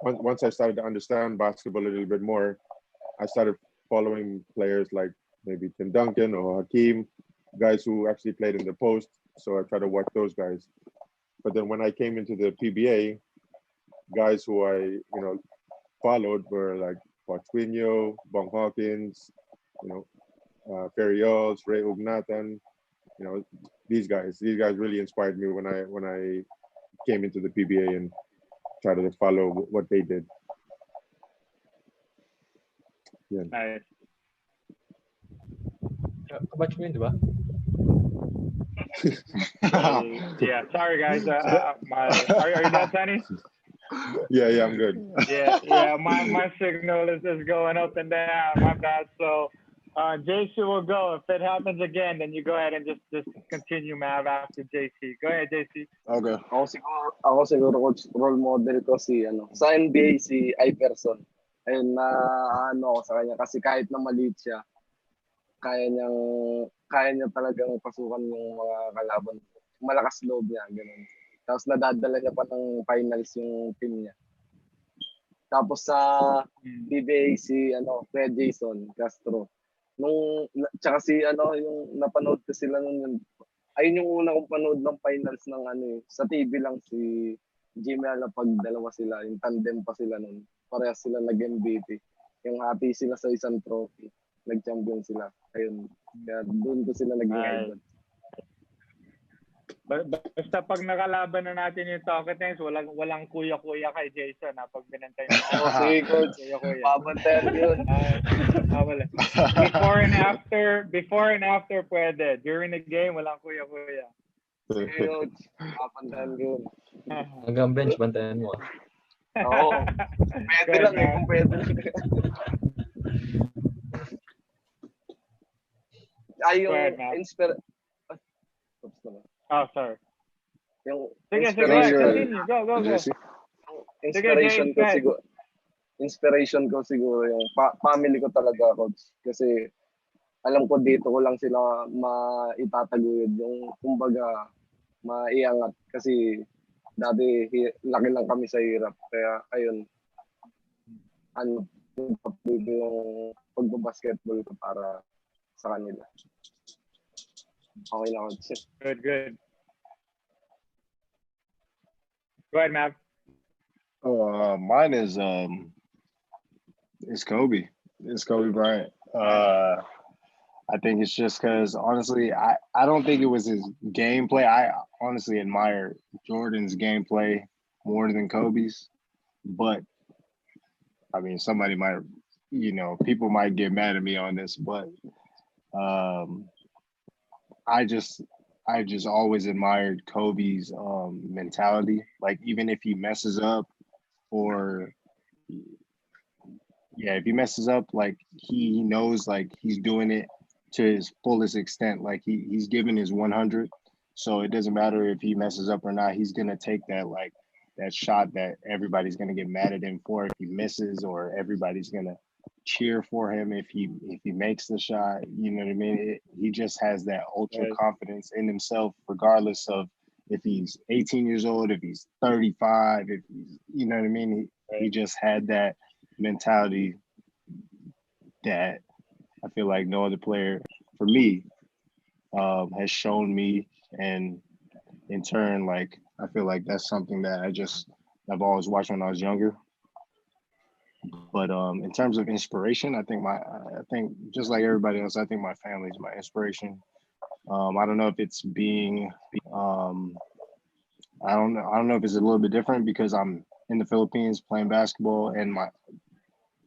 once I started to understand basketball a little bit more, I started following players like maybe Tim Duncan or Hakeem, guys who actually played in the post. So I try to watch those guys. But then when I came into the PBA, guys who I followed were like Pachuino, Bong Hawkins, Ferriols, Ray Ugnatan. These guys really inspired me when I came into the PBA and tried to follow what they did. Yeah. Nice. Kabatch mo yun, di ba? Yeah, sorry guys. Are you done, Sonny? Yeah, I'm good. Yeah. My signal is just going up and down. My bad. So, JC will go. If it happens again, then you go ahead and just continue, Mav, after JC. Go ahead, JC. Okay. Ako siguro coach, role model ko si sa NBA si Iverson. Ayun na ako sa kanya kasi kahit na maliit siya, kaya niya talagang pasukan yung mga kalaban. Malakas loob niya, ganun. Tapos nadadala niya pa ng finals yung team niya. Tapos sa PBA si Kuya Jason Castro. Tsaka si yung napanood ko sila yun. Ayun yung una kong panood ng finals ng sa TV lang si Jimmy Ala pag dalawa sila, yung tandem pa sila nun. Parehas sila nag-MVP. Yung happy sila sa isang trophy. Nag-champion sila. Ayun. Kaya doon ko sila naging idol. Basta pag nakalaban na natin yung Talkatings, walang kuya-kuya kay Jason pag binantay mo. Sige, coach. Kuya-kuya. Babantayan yun. Wala. Before and after pwede. During the game, walang kuya-kuya. Sige, coach. Babantayan yun. Hanggang bench, bantayan mo. Oo. Pwede lang kung pwede lang. Ay, yung Oh, sorry. Yung Sige, inspiration, continue. Go. inspiration ko siguro yung family ko talaga, coach. Kasi alam ko dito ko lang sila maitataguyod yung kumbaga maiangat kasi dati laki lang kami sa hirap. Kaya ayun, yung pagbabasketball ko para sa kanila. Okay na, coach. Good. Go ahead, Mav. Mine is Kobe. It's Kobe Bryant. I think it's just because honestly, I don't think it was his gameplay. I honestly admire Jordan's gameplay more than Kobe's, but I mean, somebody might, people might get mad at me on this, but I just always admired Kobe's mentality. Like even if he messes up, or if he messes up, like he knows like he's doing it to his fullest extent. Like he's giving his 100. So it doesn't matter if he messes up or not. He's gonna take that shot that everybody's gonna get mad at him for if he misses, or everybody's gonna cheer for him if he makes the shot. You know what I mean? He just has that ultra confidence in himself, regardless of if he's 18 years old, if he's 35, if he's, you know what I mean? He just had that mentality that I feel like no other player, for me, has shown me, and in turn, like I feel like that's something that I've always watched when I was younger. But in terms of inspiration, I think just like everybody else, I think my family is my inspiration. I don't know if it's being, I don't know if it's a little bit different because I'm in the Philippines playing basketball, and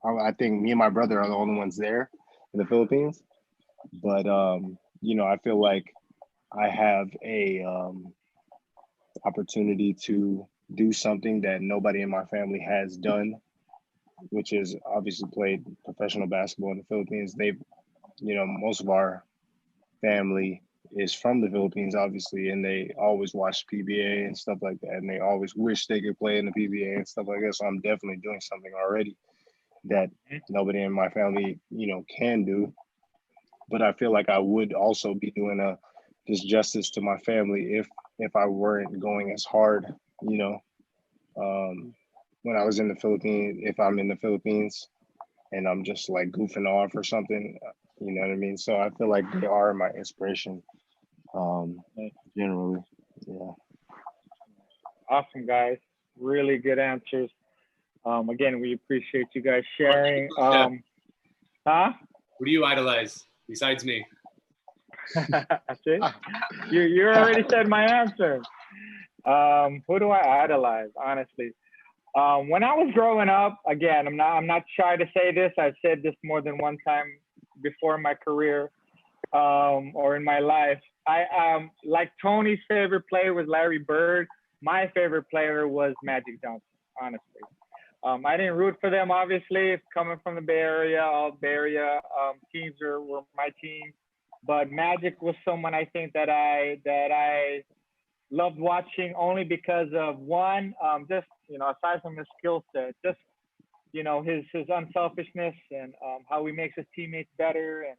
I think me and my brother are the only ones there in the Philippines. But I feel like I have a opportunity to do something that nobody in my family has done, which is obviously played professional basketball in the Philippines. Most of our family is from the Philippines, obviously, and they always watch PBA and stuff like that, and they always wish they could play in the PBA and stuff like that. So I'm definitely doing something already that nobody in my family, can do. But I feel like I would also be doing a disjustice to my family if I weren't going as hard, when I was in the Philippines, if I'm in the Philippines and I'm just like goofing off or something, you know what I mean? So I feel like they are my inspiration, generally. Yeah. Awesome, guys. Really good answers. Again, we appreciate you guys sharing. Who do you idolize besides me? That's it. You already said my answer. Who do I idolize? Honestly, when I was growing up, again, I'm not shy to say this. I've said this more than one time before in my career, or in my life. I like Tony's favorite player was Larry Bird. My favorite player was Magic Johnson. honestly. I didn't root for them, obviously. Coming from the Bay Area, all Bay Area teams were my team. But Magic was someone I think that I loved watching only because of one, just aside from his skill set, just his unselfishness and how he makes his teammates better and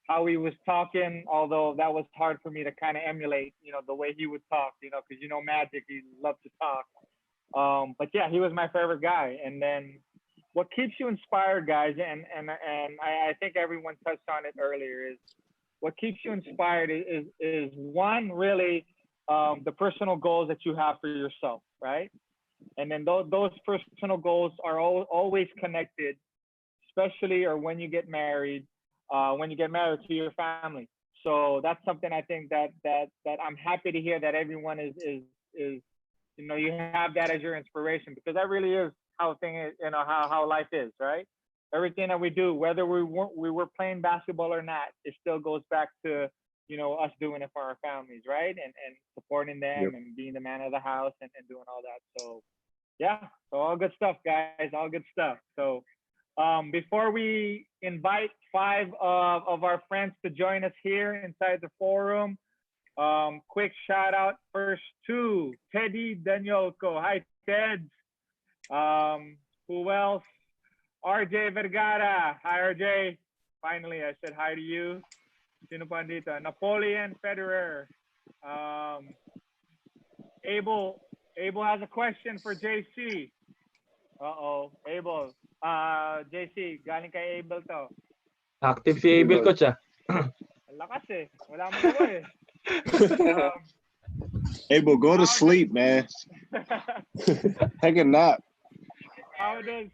how he was talking. Although that was hard for me to kind of emulate, the way he would talk, because Magic, he loved to talk. But yeah, he was my favorite guy. And then what keeps you inspired, guys, and I think everyone touched on it earlier, is what keeps you inspired is one, really the personal goals that you have for yourself, right? And then those personal goals are always connected, especially or when you get married to your family. So that's something I think that I'm happy to hear that everyone is you have that as your inspiration, because that really is how how life is, right? Everything that we do, whether we were playing basketball or not, it still goes back to us doing it for our families, right? And supporting them. Yep. And being the man of the house and doing all that. So yeah, so all good stuff, guys, all good stuff. So before we invite 5 of our friends to join us here inside the forum, quick shout out first to Teddy Danielco. Hi, Ted. Who else? RJ Vergara. Hi, RJ. Finally, I said hi to you. Sino pa dito? Napoleon Federer. Abel has a question for JC. Abel. JC, galing kay Abel to. Active si Abel, coach, ah. Lakas eh. Wala mo naman eh. Abel, go to sleep, man. Take a nap. How does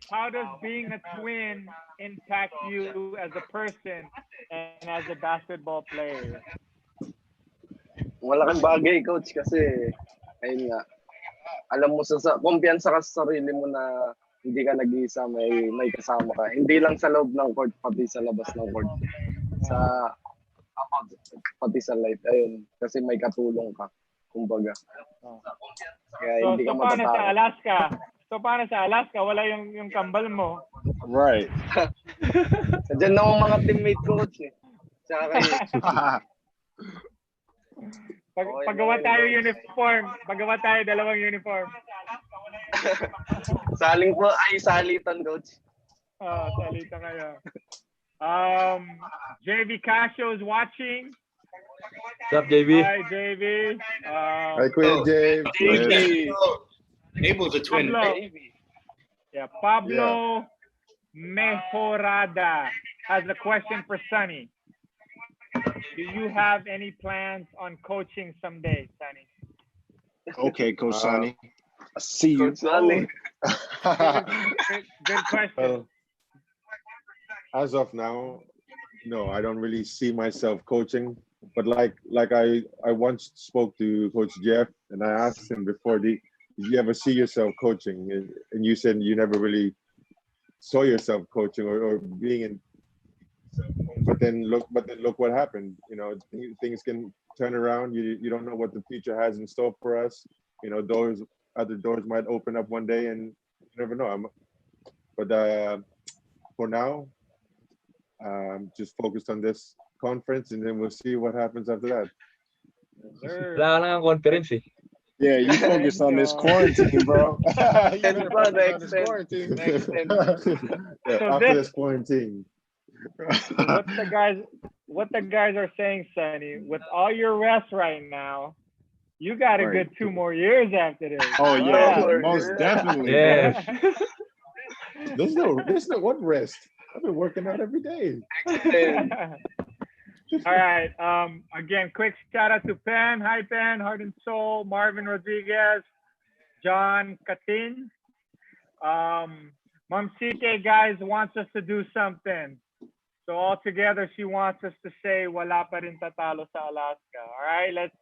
being a twin impact you as a person and as a basketball player? Malaking bagay, coach, kasi ayun nga, alam mo sa kumpiyansa ka sa sarili mo na hindi ka nag-iisa, may kasama ka. Hindi lang sa loob ng court, pati sa labas ng court. Pati sa life, ayun, kasi may katulong ka, kumbaga. Kaya hindi ka matatakot. Paano sa Alaska, wala yung kambal mo? Right. Diyan na mga teammate coach eh. Tsaka kayo. Paggawa tayo uniform. Paggawa tayo dalawang uniform. Salitan coach. Salitan kayo. JV Casio is watching. What's up, JV? Hi, JV. Hi, Queen JV. Abel's a twin baby. Yeah, Pablo Mejorada has a question for Sonny. Do you have any plans on coaching someday, Sonny? Okay, Coach Sonny. I see you. Coach Sonny. Good question. As of now, no, I don't really see myself coaching. But like I once spoke to Coach Jeff, and I asked him before, did you ever see yourself coaching? And you said you never really saw yourself coaching or being in. But then look what happened. Things can turn around. You don't know what the future has in store for us. Other doors might open up one day, and you never know. But for now, I'm just focused on this conference, and then we'll see what happens after that. Wala lang ang conference eh. Yeah, you focus on this quarantine, bro. After this quarantine. What the guys are saying, Sonny, with all your rest right now, you got a good 2 more years after this. Oh yeah, most definitely. Yes. There's no what rest. I've been working out every day. All right. Again, quick shout out to Pen. Hi, Pen. Heart and Soul. Marvin Rodriguez. John Katin. Mom CK, guys, wants us to do something. So all together, she wants us to say, "Wala pa rin tatalo sa Alaska." All right, let's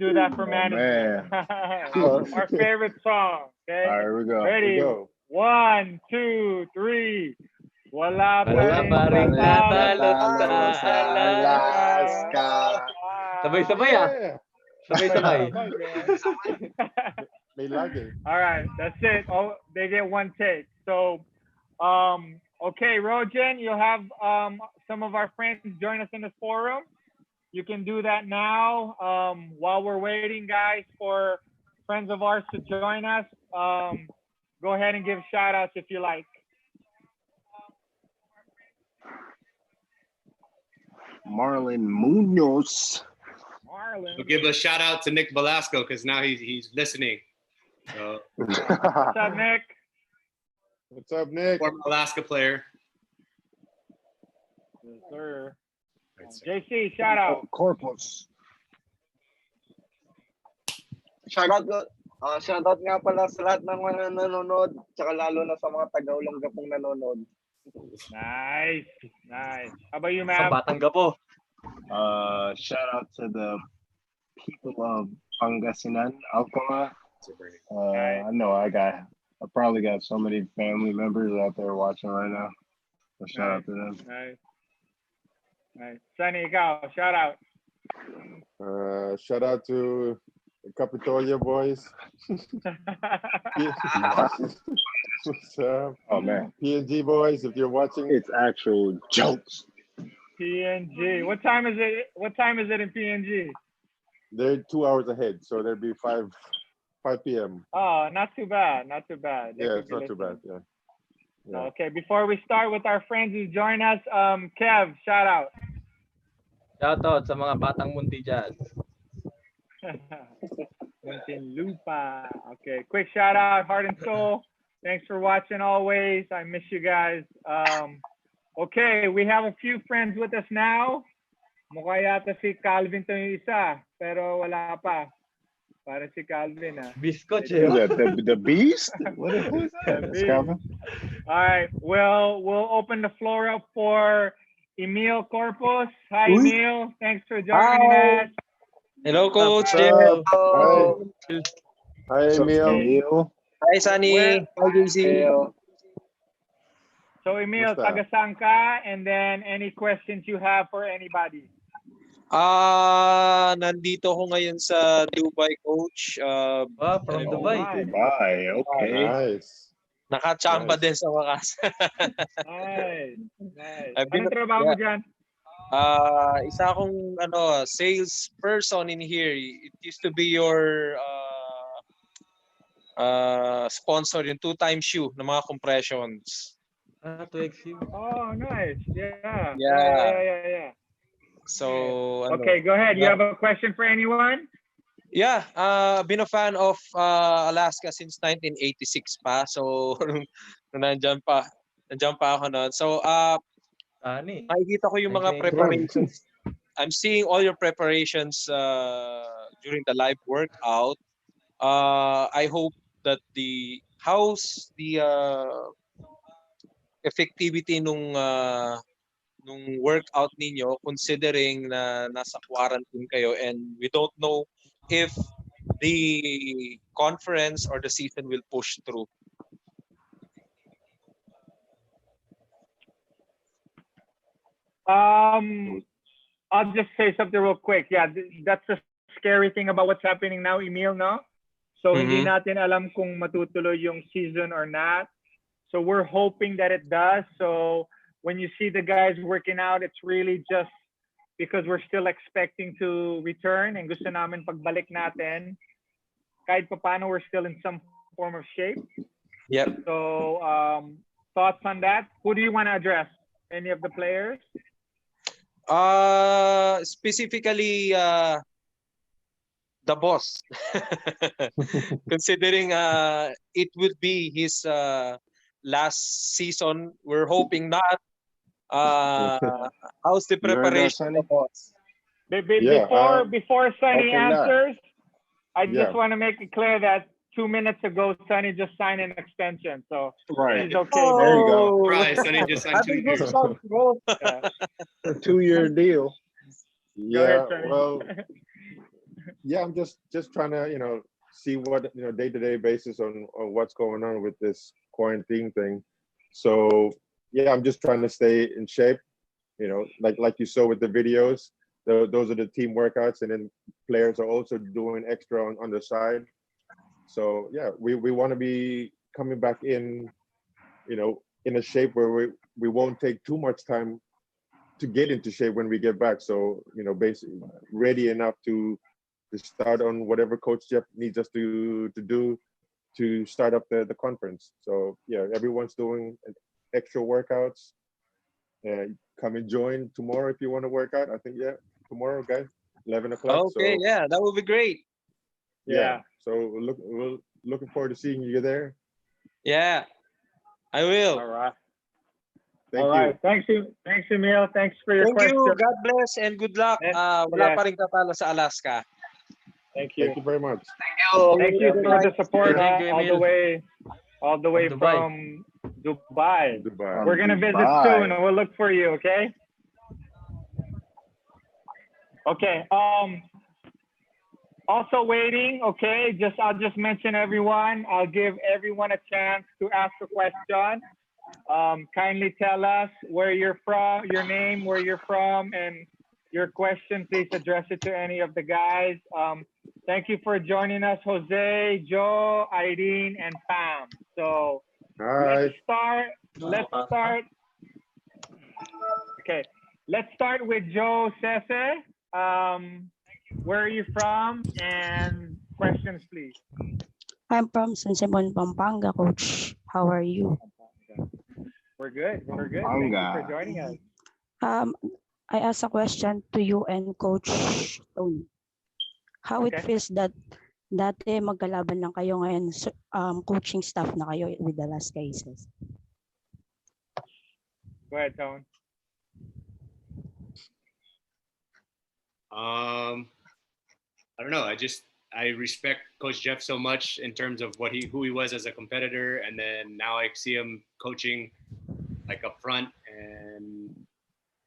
do that for management. Our favorite song. Okay. All right, here we go. Ready? Here we go. 1, 2, 3. Wala pa rin tatalo sa Alaska. Sabay-sabay ah. Sabay-sabay. May lagi. All right, that's it. Oh, they get one take. So, okay, Rojan, you'll have some of our friends join us in the forum. You can do that now. While we're waiting, guys, for friends of ours to join us, go ahead and give shout outs if you like. Marlon Munoz. Marlon. We'll give a shout out to Nick Velasco because now he's listening. So, What's up, Nick? What's up, Nick? former Alaska player. Yes, sir. JC, shout out. Corpus. Shoutout nga pala sa lahat ng mga nanonood, tsaka lalo na sa mga taga-Olongga pong nanonood. Nice. How about you, Sa ma'am? Batang Gapo. Shout out to the people of Pangasinan, Alcala. I know I probably got so many family members out there watching right now. So shout out to them. Nice. Sonny, ikaw, shout out. Shout out to the Capitolia boys. What's up? Oh man, PNG boys, if you're watching. it's actual jokes. PNG. What time is it? What time is it in PNG? They're 2 hours ahead, so there'll be 5 p.m. Oh, not too bad. They Yeah, could it's be not too bad. listening. Yeah. Okay, before we start with our friends who join us, Kev, shout out. Shoutout sa mga batang munti dyan. Muntinlupa. Okay, quick shout out, Heart and Soul. Thanks for watching always. I miss you guys. Okay, we have a few friends with us now. Mukha yata si Calvin to yung isa, pero wala pa. Para si Calvin, ah. Biscoch Who's eh. that? The Beast? Who's that? The That's Beast. Calvin? All right, well, we'll open the floor up for Emil Corpus. Hi, Uy. Emil. Thanks for joining us. Hello, Coach. What's Jeff. up? Hi. Hi, What's up, Emil. Emil? Hi, Sonny. Where- Hi, JC. So, Emil, Basta. taga saan ka? And then, any questions you have for anybody? Nandito ako ngayon sa Dubai, Coach. From Dubai. Dubai. Okay. Nice. Nakachamba Nice. din sa wakas. Nice. I've been- Anong trabaho mo dyan? Isa akong sales person in here. It used to be your sponsor, yung two-time shoe ng mga compressions. 2XU. Oh, nice. Yeah. Yeah. So, Okay, go ahead. You have a question for anyone? Yeah, been a fan of Alaska since 1986 pa. So, nandiyan pa ako noon. So, Ani. nakikita ko yung mga 1981. preparations. I'm seeing all your preparations during the live workout. I hope that how's the effectivity nung workout ninyo considering na nasa quarantine kayo and we don't know if the conference or the season will push through. I'll just say something real quick. Yeah, that's the scary thing about what's happening now, Emil, no? So hindi natin alam kung matutuloy yung season or not. So we're hoping that it does. So when you see the guys working out, it's really just because we're still expecting to return and gusto namin pagbalik natin. Kahit paano, we're still in some form of shape. Yep. So thoughts on that? Who do you want to address? Any of the players? Specifically the boss. Considering it will be his last season, we're hoping not. How's the You heard that, preparation Sonny? of boss? Yeah, Before Sonny hoping not. answers, I Yeah. just want to make it clear that 2 minminutes ago, Sonny just signed an extension. So Right. he's okay. There you go. Right, Sonny just signed 2 years. Yeah. A 2-year deal. Yeah, Sonny. well, yeah, I'm just trying to, see what, day-to-day basis on what's going on with this quarantine thing. So, yeah, I'm just trying to stay in shape, like you saw with the videos. Those are the team workouts, and then players are also doing extra on the side. So yeah, we want to be coming back in, in a shape where we won't take too much time to get into shape when we get back. So, basically ready enough to start on whatever Coach Jeff needs us to do to start up the conference. So yeah, everyone's doing extra workouts. Come and join tomorrow if you want to work out. I think, yeah, tomorrow, guys, 11 o'clock. Okay, So yeah, that would be great. yeah. So we're looking forward to seeing you there. Yeah, I will. All right. Thank All you. right. Thanks, Emil. Thanks for your Thank question. you. God bless and good luck. Yeah. Wala Yeah. pa rin tatalo sa Alaska. Thank you. Thank you very much. Thank you for the support Thank you, all the Emil. way From Dubai. from Dubai. Dubai. We're gonna visit Dubai. soon. We'll look for you. Okay. Okay. Also waiting. Okay. I'll just mention everyone. I'll give everyone a chance to ask a question. Kindly tell us where you're from, your name, where you're from, and your question. Please address it to any of the guys. Thank you for joining us, Jose, Joe, Irene, and Pam. So Hi. Let's start. Okay, let's start with Joe Sese. Where are you from? And questions, please. I'm from San Simon, Pampanga, Coach. How are you? We're good. We're good. Thank you for joining us. I asked a question to you and Coach Tony. How it Okay. feels that dati magkalaban lang kayo, ngayon coaching staff na kayo with the last cases. Go ahead, Tone. I don't know. I respect Coach Jeff so much in terms of who he was as a competitor, and then now I see him coaching like up front, and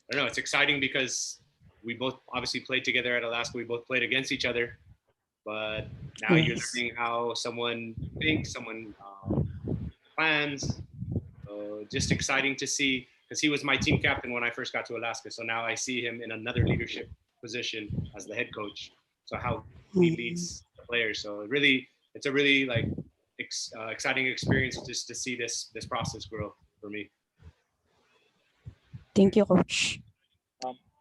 I don't know. It's exciting because we both obviously played together at Alaska. We both played against each other, but now you're learning how someone thinks, someone plans. So just exciting to see, because he was my team captain when I first got to Alaska. So now I see him in another leadership position as the head coach. So how he leads the players. So it's a really like exciting experience just to see this process grow for me. Thank you, Coach.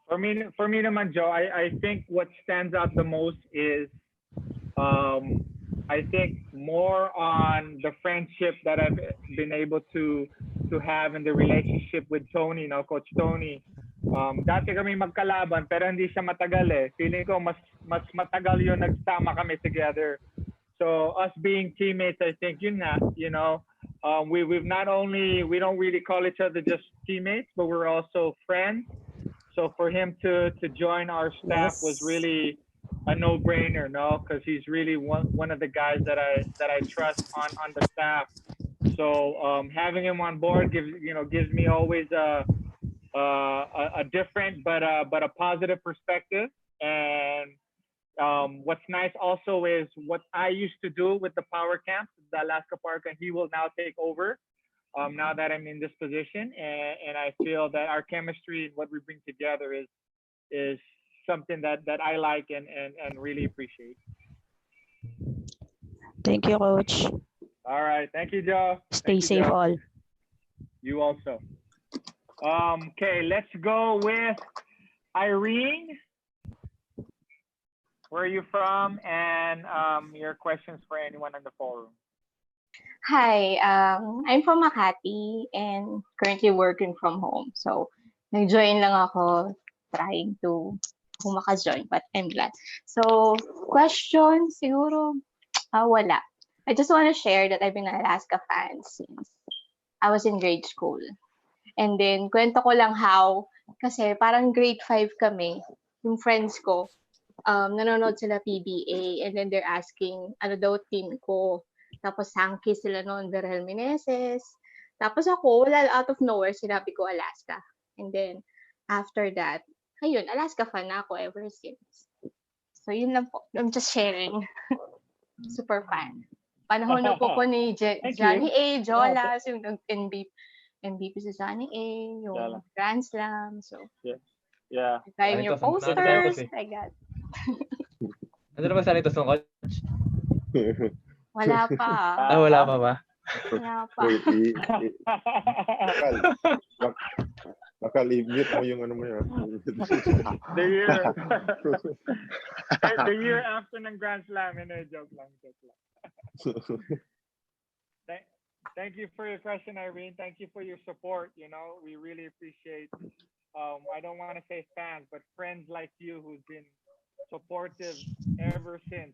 For me naman, Joe, I think what stands out the most is I think more on the friendship that I've been able to have in the relationship with Tony, Coach Tony. Dati kami magkalaban pero hindi siya matagal eh. Feeling ko mas matagal yung nagsama kami together. So us being teammates, I think yun nga, we've not only, we don't really call each other just teammates, but we're also friends. So for him to join our staff was really a no-brainer, because he's really one of the guys that I trust on the staff. So having him on board gives me always a different but a positive perspective. And what's nice also is what I used to do with the power camps, the Alaska Power Camp, he will now take over. Now that I'm in this position, and I feel that our chemistry and what we bring together is something that I like and really appreciate. Thank you, Coach. All right, thank you, Joe. Stay safe, Joe. all. You also. Okay, let's go with Irene. Where are you from? And your questions for anyone on the forum. Hi, I'm from Makati and currently working from home. So, nag-join lang ako, trying to maka-join, but I'm glad. So, question, siguro, wala. I just want to share that I've been an Alaska fan since I was in grade school. And then, kwento ko lang how, kasi parang grade 5 kami, yung friends ko, nanonood sila PBA, and then they're asking, ano daw team ko. Tapos Sankey sila noon, Vergel Meneses. Tapos ako, out of nowhere, sinabi ko Alaska. And then, after that, ayun, Alaska fan na ako ever since. So, yun lang po. I'm just sharing. Super fan. Panahon na po ni Johnny A, Jolas, yung MVP si Johnny A, yung Grand Slam. So, yeah. Trying your posters, like that. Ano naman sana ito, Coach? Wala pa. Wala pa ba? Wala pa. Uy, Bakal, bakal i-mute mo yung ano mo yan. The year. The year after ng Grand Slam. Joke lang. Thank you for your question, Irene. Thank you for your support. We really appreciate, I don't want to say fans, but friends like you who's been supportive ever since.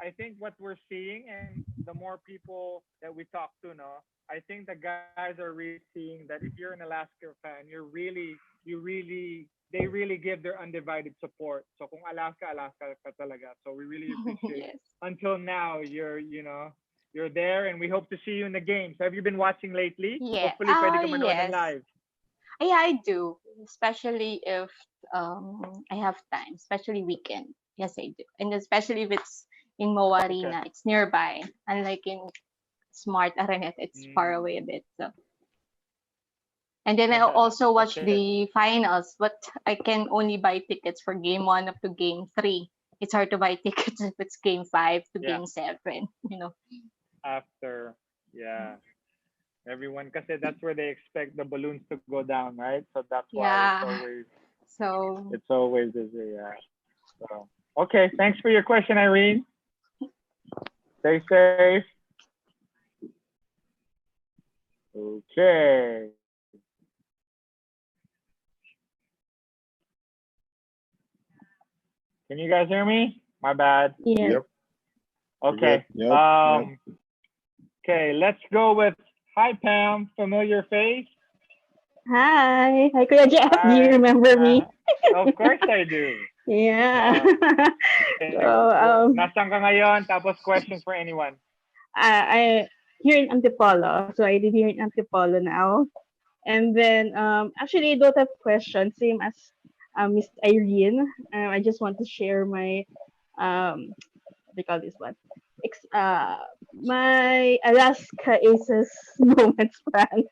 I think what we're seeing, and the more people that we talk to, I think the guys are really seeing that if you're an Alaska fan, they really give their undivided support. So kung Alaska ka talaga. So we really appreciate. Yes. Until now, you're there, and we hope to see you in the games. Have you been watching lately? Yeah. Hopefully, pwede ka manood Yes. ng live. Yeah, I do. Especially if I have time, especially weekend. Yes, I do. And especially if it's in Moa Arena, it's nearby. Unlike in Smart Araneta, it's far away a bit. So. And then I also watch the finals, but I can only buy tickets for game 1 up to game 3. It's hard to buy tickets if it's game 5 to game 7, After, everyone, kasi that's where they expect the balloons to go down, right? So that's why it's always busy, So, okay, thanks for your question, Irene. Stay safe. Okay. Can you guys hear me? My bad. Yes. Yep. Okay. Yep. Okay, let's go with hi Pam, familiar face. Hi. Hi, Kuya Jeff. Do Hi. you remember me? Of course I do. Yeah. Okay. So, Nasaan ka ngayon? Tapos questions for anyone. I here in Antipolo. So I live here in Antipolo now. And then actually I don't have questions, same as Miss Irene. I just want to share my what do you call this one? My Alaska Aces moments plan.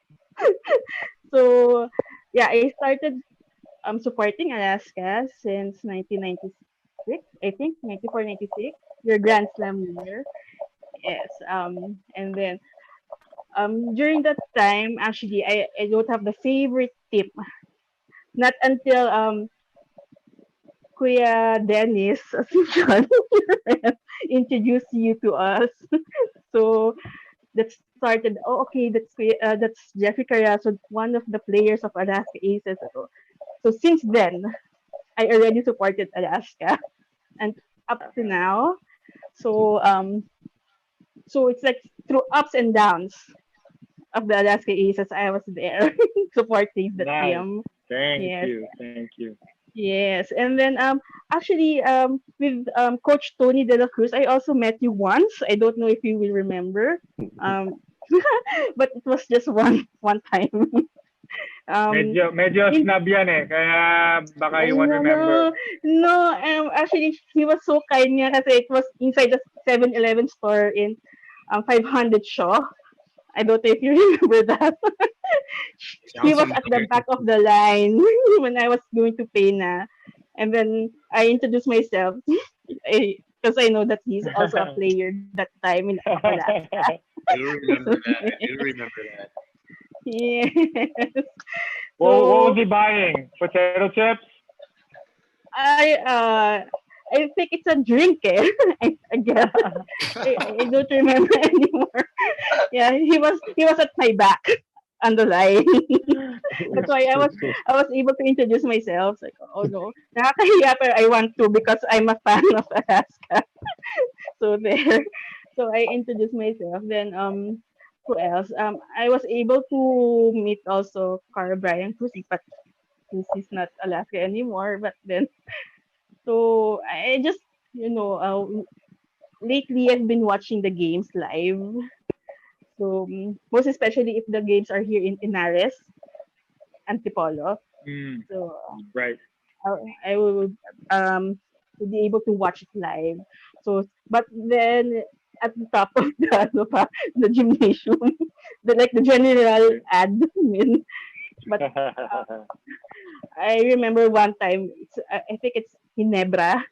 So yeah, I started supporting Alaska since 1996, I think 94, 96, your Grand Slam year. Yes. And then during that time, actually, I don't have the favorite tip. Not until Kuya Dennis Asuncion introduced you to us. So that started. Oh, okay, that's Jeffrey Carazo, one of the players of Alaska Aces. So since then, I already supported Alaska, and up to now. So so it's like through ups and downs of the Alaska Aces, I was there supporting the team. Thank Yes. you. Yes, and then actually with Coach Tony De La Cruz, I also met you once. I don't know if you will remember, but it was just one time. Medyo snub yan eh, kaya baka you won't remember. No, actually he was so kind niya kasi it was inside the 7-Eleven store in 500 Shaw. I don't know if you remember that. He was at the back of the line when I was going to pay na. And then I introduced myself because I know that he's also a player that time in Alaska. You remember that. Yes. What was he buying? Potato chips? I think it's a drink. I guess I don't remember anymore. Yeah, he was at my back on the line. That's why I was able to introduce myself. Like, oh no, nakakahiya pero I want to because I'm a fan of Alaska. So there, so I introduced myself. Then who else? I was able to meet also Cara Brian Cruz, but he's not Alaska anymore. But then, so I just lately I've been watching the games live. So most especially if the games are here in Inares, Antipolo. So Right. I will be able to watch it live. So but then at the top of the gymnasium, the general admin. But I remember one time, I think it's Ginebra.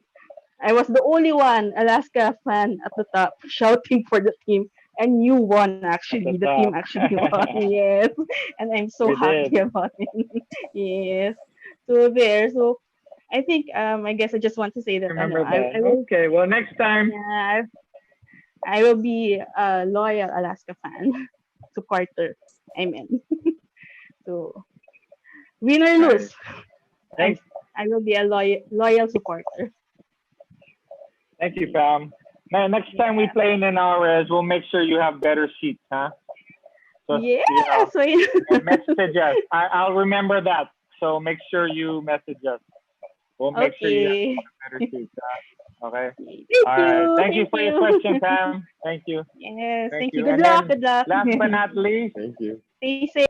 I was the only one Alaska fan at the top shouting for the team. And you won actually. The team actually won. Yes. And I'm so We happy did. about it. Yes. So there. So I think I guess I just want to say that Remember that. I will Okay. Well, next time. yeah, I will be a loyal Alaska fan. Supporter. I mean. So win or All right. lose. Thanks. I will be a loyal supporter. Thank you, Pam. Now, next time we play in Inares, we'll make sure you have better seats, huh? So, Yes. message us. I'll remember that. So make sure you message us. We'll make sure you Okay. have better seats. Okay. Thank All you. right. Thank you Thank for your you. question, Pam. Thank you. Yes. Thank Thank you. you. Good And luck. then Good luck. last but not least, Thank you. Stay safe,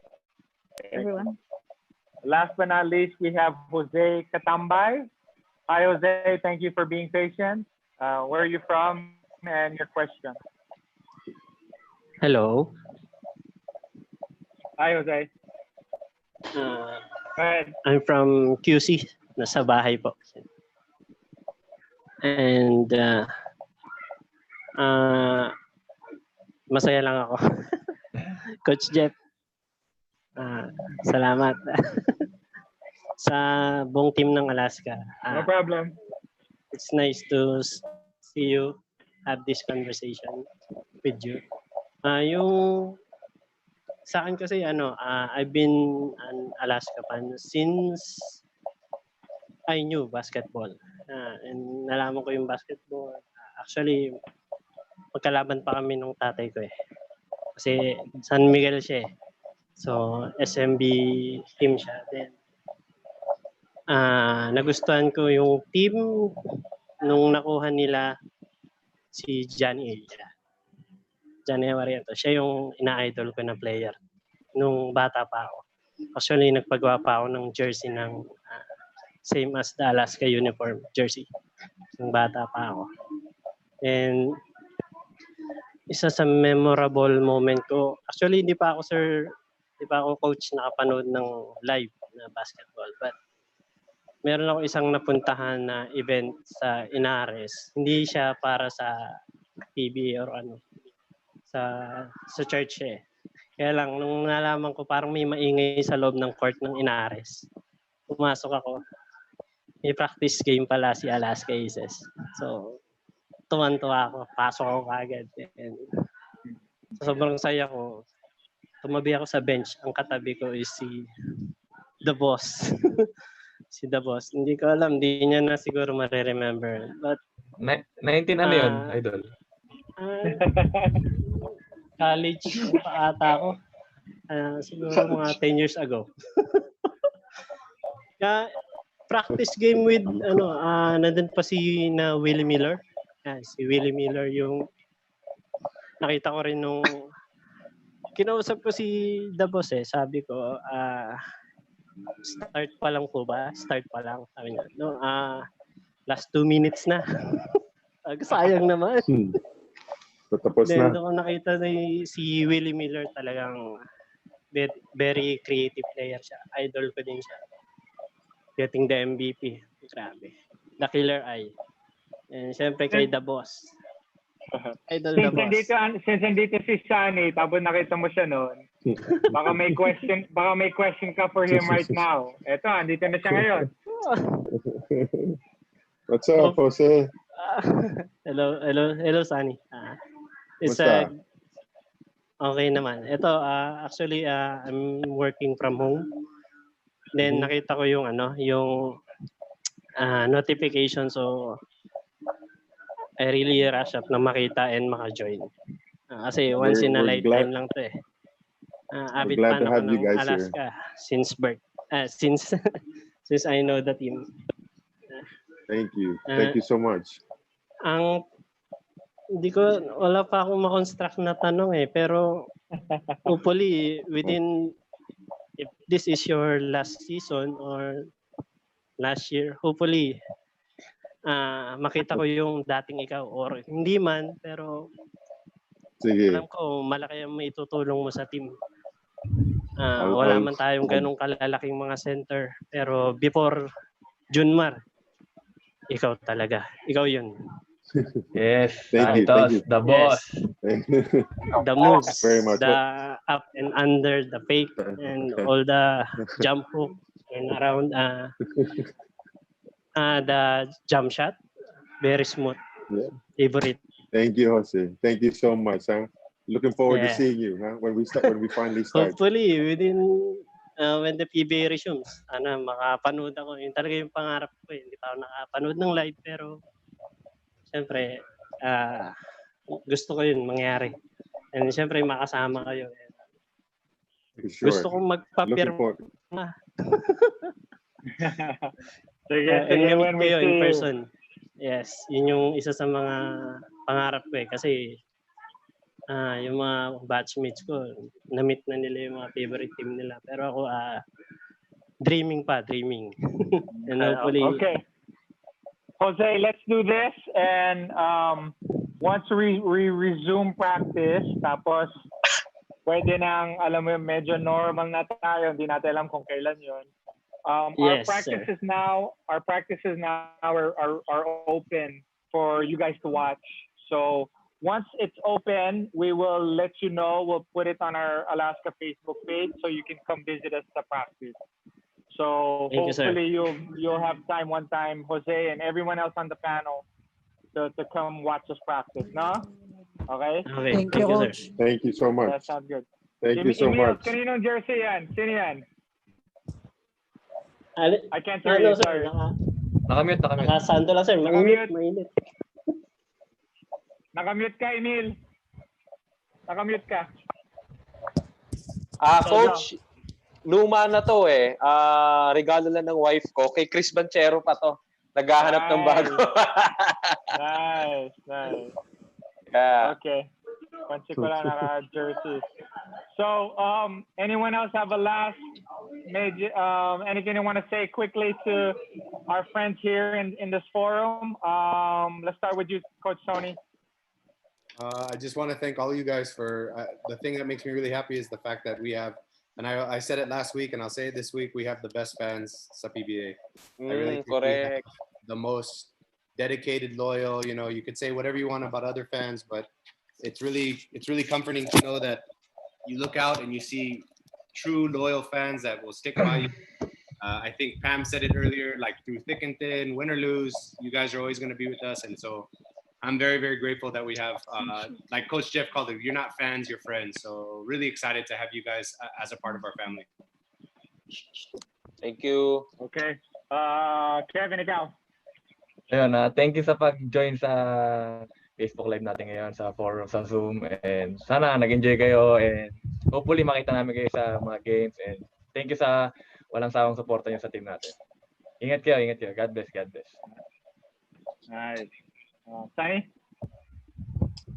everyone. last but not least, we have Jose Katambay. Hi, Jose. Thank you for being patient. Where are you from and your question? Hello. Hi, Jose. Uh, Go ahead. I'm from QC. Nasa bahay po. And masaya lang ako. Coach Jeff, salamat sa buong team ng Alaska. No problem. It's nice to see you, have this conversation with you. Yung sa akin kasi I've been an Alaska fan since I knew basketball. And nalaman ko yung basketball. Actually, magkalaban pa kami nung tatay ko eh. Kasi San Miguel siya eh. So, SMB team siya. Then, nagustuhan ko yung team nung nakuha nila si Johnny Elia. Johnny Mariato. Siya yung ina-idol ko na player nung bata pa ako. Actually, nagpagawa pa ako ng jersey ng same as the Alaska uniform jersey nung bata pa ako. And isa sa memorable moment ko, actually hindi pa ako coach nakapanood ng live na basketball, but meron ako isang napuntahan na event sa Inares. Hindi siya para sa PBA or sa church eh. Kaya lang, nung nalaman ko parang may maingay sa loob ng court ng Inares, pumasok ako. May practice game pala si Alaska Aces. So, tuwan-tuwa ako. Pasok ako kagad. And sobrang saya ko. Tumabi ako sa bench. Ang katabi ko is si The Boss. Si The Boss. Hindi ko alam. Hindi niya na siguro ma-remember. But 19 ano yun, idol? College pa ata ako. Siguro mga 10 years ago. Kaya, practice game with nandun pa si Willie Miller. Si Willie Miller yung nakita ko rin nung kinausap ko si The Boss eh. Sabi ko, start pa lang po ba? Start pa lang. Sabi niya, no, last 2 minutes na. Sayang naman. Tapos Then na. doon ko nakita si Willie Miller talagang very creative player siya. Idol ko din siya. Getting the MVP. Grabe. The killer eye. And syempre kay The Boss. Idol The Boss. Since nandito si Sonny, tapos nakita mo siya noon, baka may question ka for him right now. Eto, andito na siya ngayon. What's up, Jose? Hello, Sonny. It's okay naman. Ito, actually, I'm working from home. Then nakita ko yung notification, so I really rush up na makita and maka-join. Kasi once in a lifetime lang to eh. Avid fan ako ng Alaska since birth. Since I know the team. Thank you. Thank you so much. Wala pa akong ma-construct na tanong eh, pero hopefully within, if this is your last season or last year, hopefully makita ko yung dating ikaw or hindi man, pero sige. Alam ko malaki ang maitutulong mo sa team. Wala man tayong ganong kalalaking mga center, pero before Junmar, ikaw talaga. Ikaw yun. Yes, Thank you. Santos, the boss. The moves, Very much. the up and under, the fake, and all the jump hook and around the jump shot. Very smooth. Yeah. Favorite. Thank you, Jose. Thank you so much. Huh? Looking forward to Yeah. seeing you, huh? When we finally start. Hopefully, within when the PBA resumes, makapanood ako. Yun talaga yung pangarap ko. Hindi pa ako nakapanood ng live, pero siyempre, gusto ko yun mangyari. And siyempre, makasama kayo. For sure. Gusto kong Looking magpapirma. forward. Sige, And sige, meet when we kayo in see you. person. Yes, yun yung isa sa mga pangarap ko eh. Kasi yung mga batchmates ko, na-meet na nila yung mga favorite team nila. Pero ako, dreaming. And hopefully, Okay. Jose, let's do this. And once we resume practice, tapos pwede nang, alam mo, medyo normal na tayo. Hindi natin alam kung kailan yun. Yes, our practices now are open for you guys to watch. So once it's open, we will let you know. We'll put it on our Alaska Facebook page so you can come visit us to practice. So Thank you, sir. hopefully you'll have time one time, Jose and everyone else on the panel, to come watch us practice, no? Okay? Okay, Thank you, sir. Coach. Thank you so much. That sounds good. Thank you so Emil, much. kaninong jersey yan? Sino yan? I can't hear Ano, you, sir? sorry. Nakamute. Nakasando lang, sir. Mainit. Nakamute ka, Emil. Nakamute ka. Coach, luma na to eh. Regalo lang ng wife ko. Kay Chris Banchero pa to. Naghahanap ng bago. Nice. Yeah. Okay. Pansin ko lang naka-jerseys. So, anyone else have a last anything you want to say quickly to our friends here in this forum? Let's start with you, Coach Sonny. I just want to thank all you guys for the thing that makes me really happy is the fact that we have, and I said it last week and I'll say it this week, we have the best fans sa PBA. I really think we have the most dedicated, loyal, you could say whatever you want about other fans, but it's really comforting to know that you look out and you see true loyal fans that will stick by you. I think Pam said it earlier, like through thick and thin, win or lose, you guys are always going to be with us. And so I'm very, very grateful that we have, like Coach Jeff called it, you're not fans, you're friends. So really excited to have you guys as a part of our family. Thank you. Okay. Kevin, ikaw. Ayun, thank you sa pag-join sa Facebook Live natin ngayon, sa forum, sa Zoom. And sana nag-enjoy kayo and hopefully makita namin kayo sa mga games. And thank you sa walang sawang suporta niyo sa team natin. Ingat kayo. God bless. Nice. Sonny?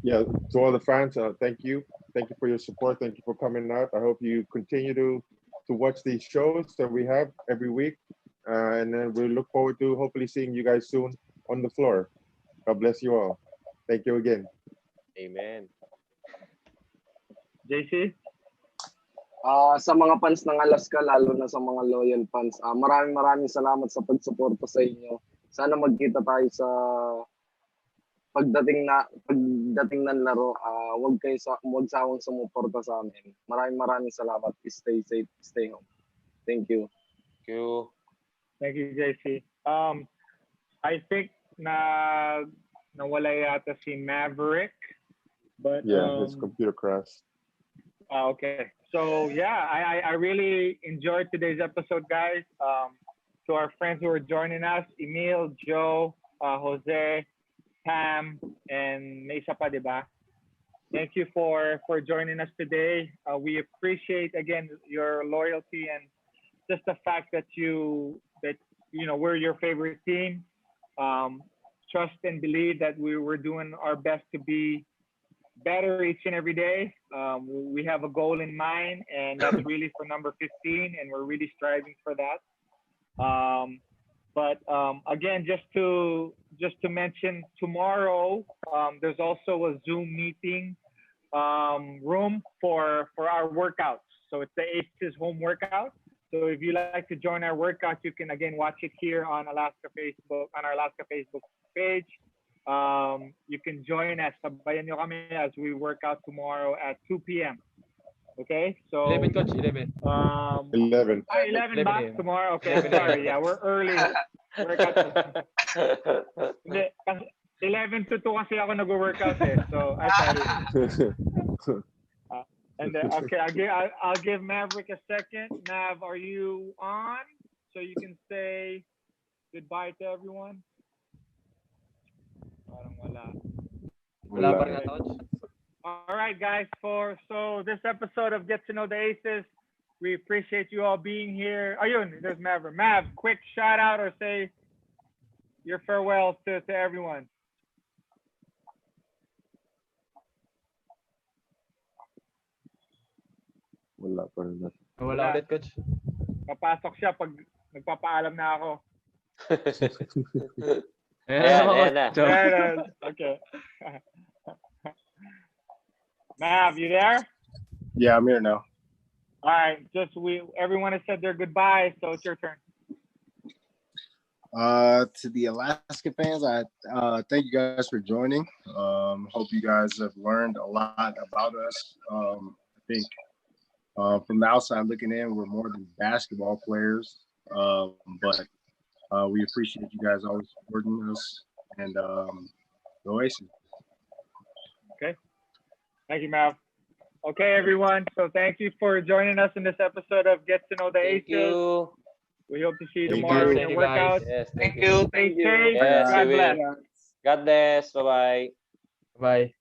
Yeah, to all the fans, thank you. Thank you for your support. Thank you for coming out. I hope you continue to watch these shows that we have every week. And then we look forward to hopefully seeing you guys soon on the floor. God bless you all. Thank you again. Amen. JC? Sa mga fans ng Alaska, lalo na sa mga loyal fans, maraming salamat sa pagsuporta sa inyo. Sana magkita tayo sa pagdating ng laro. Huwag sawang sumuporta sa amin. Maraming salamat. Stay safe, stay home. Thank you. Thank you. Thank you, JC. I think nawala yata si Maverick, but Yeah, his computer crashed. Okay. So yeah, I really enjoyed today's episode, guys. To our friends who are joining us, Emil, Joe, Jose, Pam, and may isa pa, diba? Thank you for joining us today. We appreciate again your loyalty and just the fact that we're your favorite team. Trust and believe that we're doing our best to be better each and every day. We have a goal in mind, and that's really for number 15, and we're really striving for that. But again, just to mention, tomorrow there's also a Zoom meeting room for our workouts. So it's the Aces home workout. So if you like to join our workout, you can again watch it here on our Alaska Facebook page. You can join us. Sabayan nyo kami as we work out tomorrow at 2 p.m. Okay, so 11, coach, 11. 11. 11 ba 11 tomorrow? Okay, 11 sorry. Yeah, we're early. Workout. Hindi, 11 to 2 kasi ako nag-workout eh. So, I sorry. And then, okay, I'll give Maverick a second. Mav, are you on? So you can say goodbye to everyone. Parang wala. Wala pa rin ata, coach. All right, guys. So this episode of Get to Know the Aces, we appreciate you all being here. Ayun, there's Maverick. Mav, quick shout out or say your farewells to everyone. Wala pa rin. Wala ulit, coach. Papasok siya pag nagpapaalam na ako. Ayan, Ayan na. coach. Ayan, okay. Mav, you there? Yeah, I'm here now. All right. Everyone has said their goodbyes, so it's your turn. To the Alaska fans, I thank you guys for joining. Hope you guys have learned a lot about us. I think from the outside looking in, we're more than basketball players, but we appreciate you guys always supporting us, and go Aces. Okay. Thank you, Mav. Okay, everyone. So thank you for joining us in this episode of Get to Know the Thank Aces. you. We hope to see you Thank tomorrow you. in Thank your you, guys. workout. Yes, Thank thank you. you. Stay Thank you. safe. Yes, God we bless. will. God bless. Bye-bye. Bye.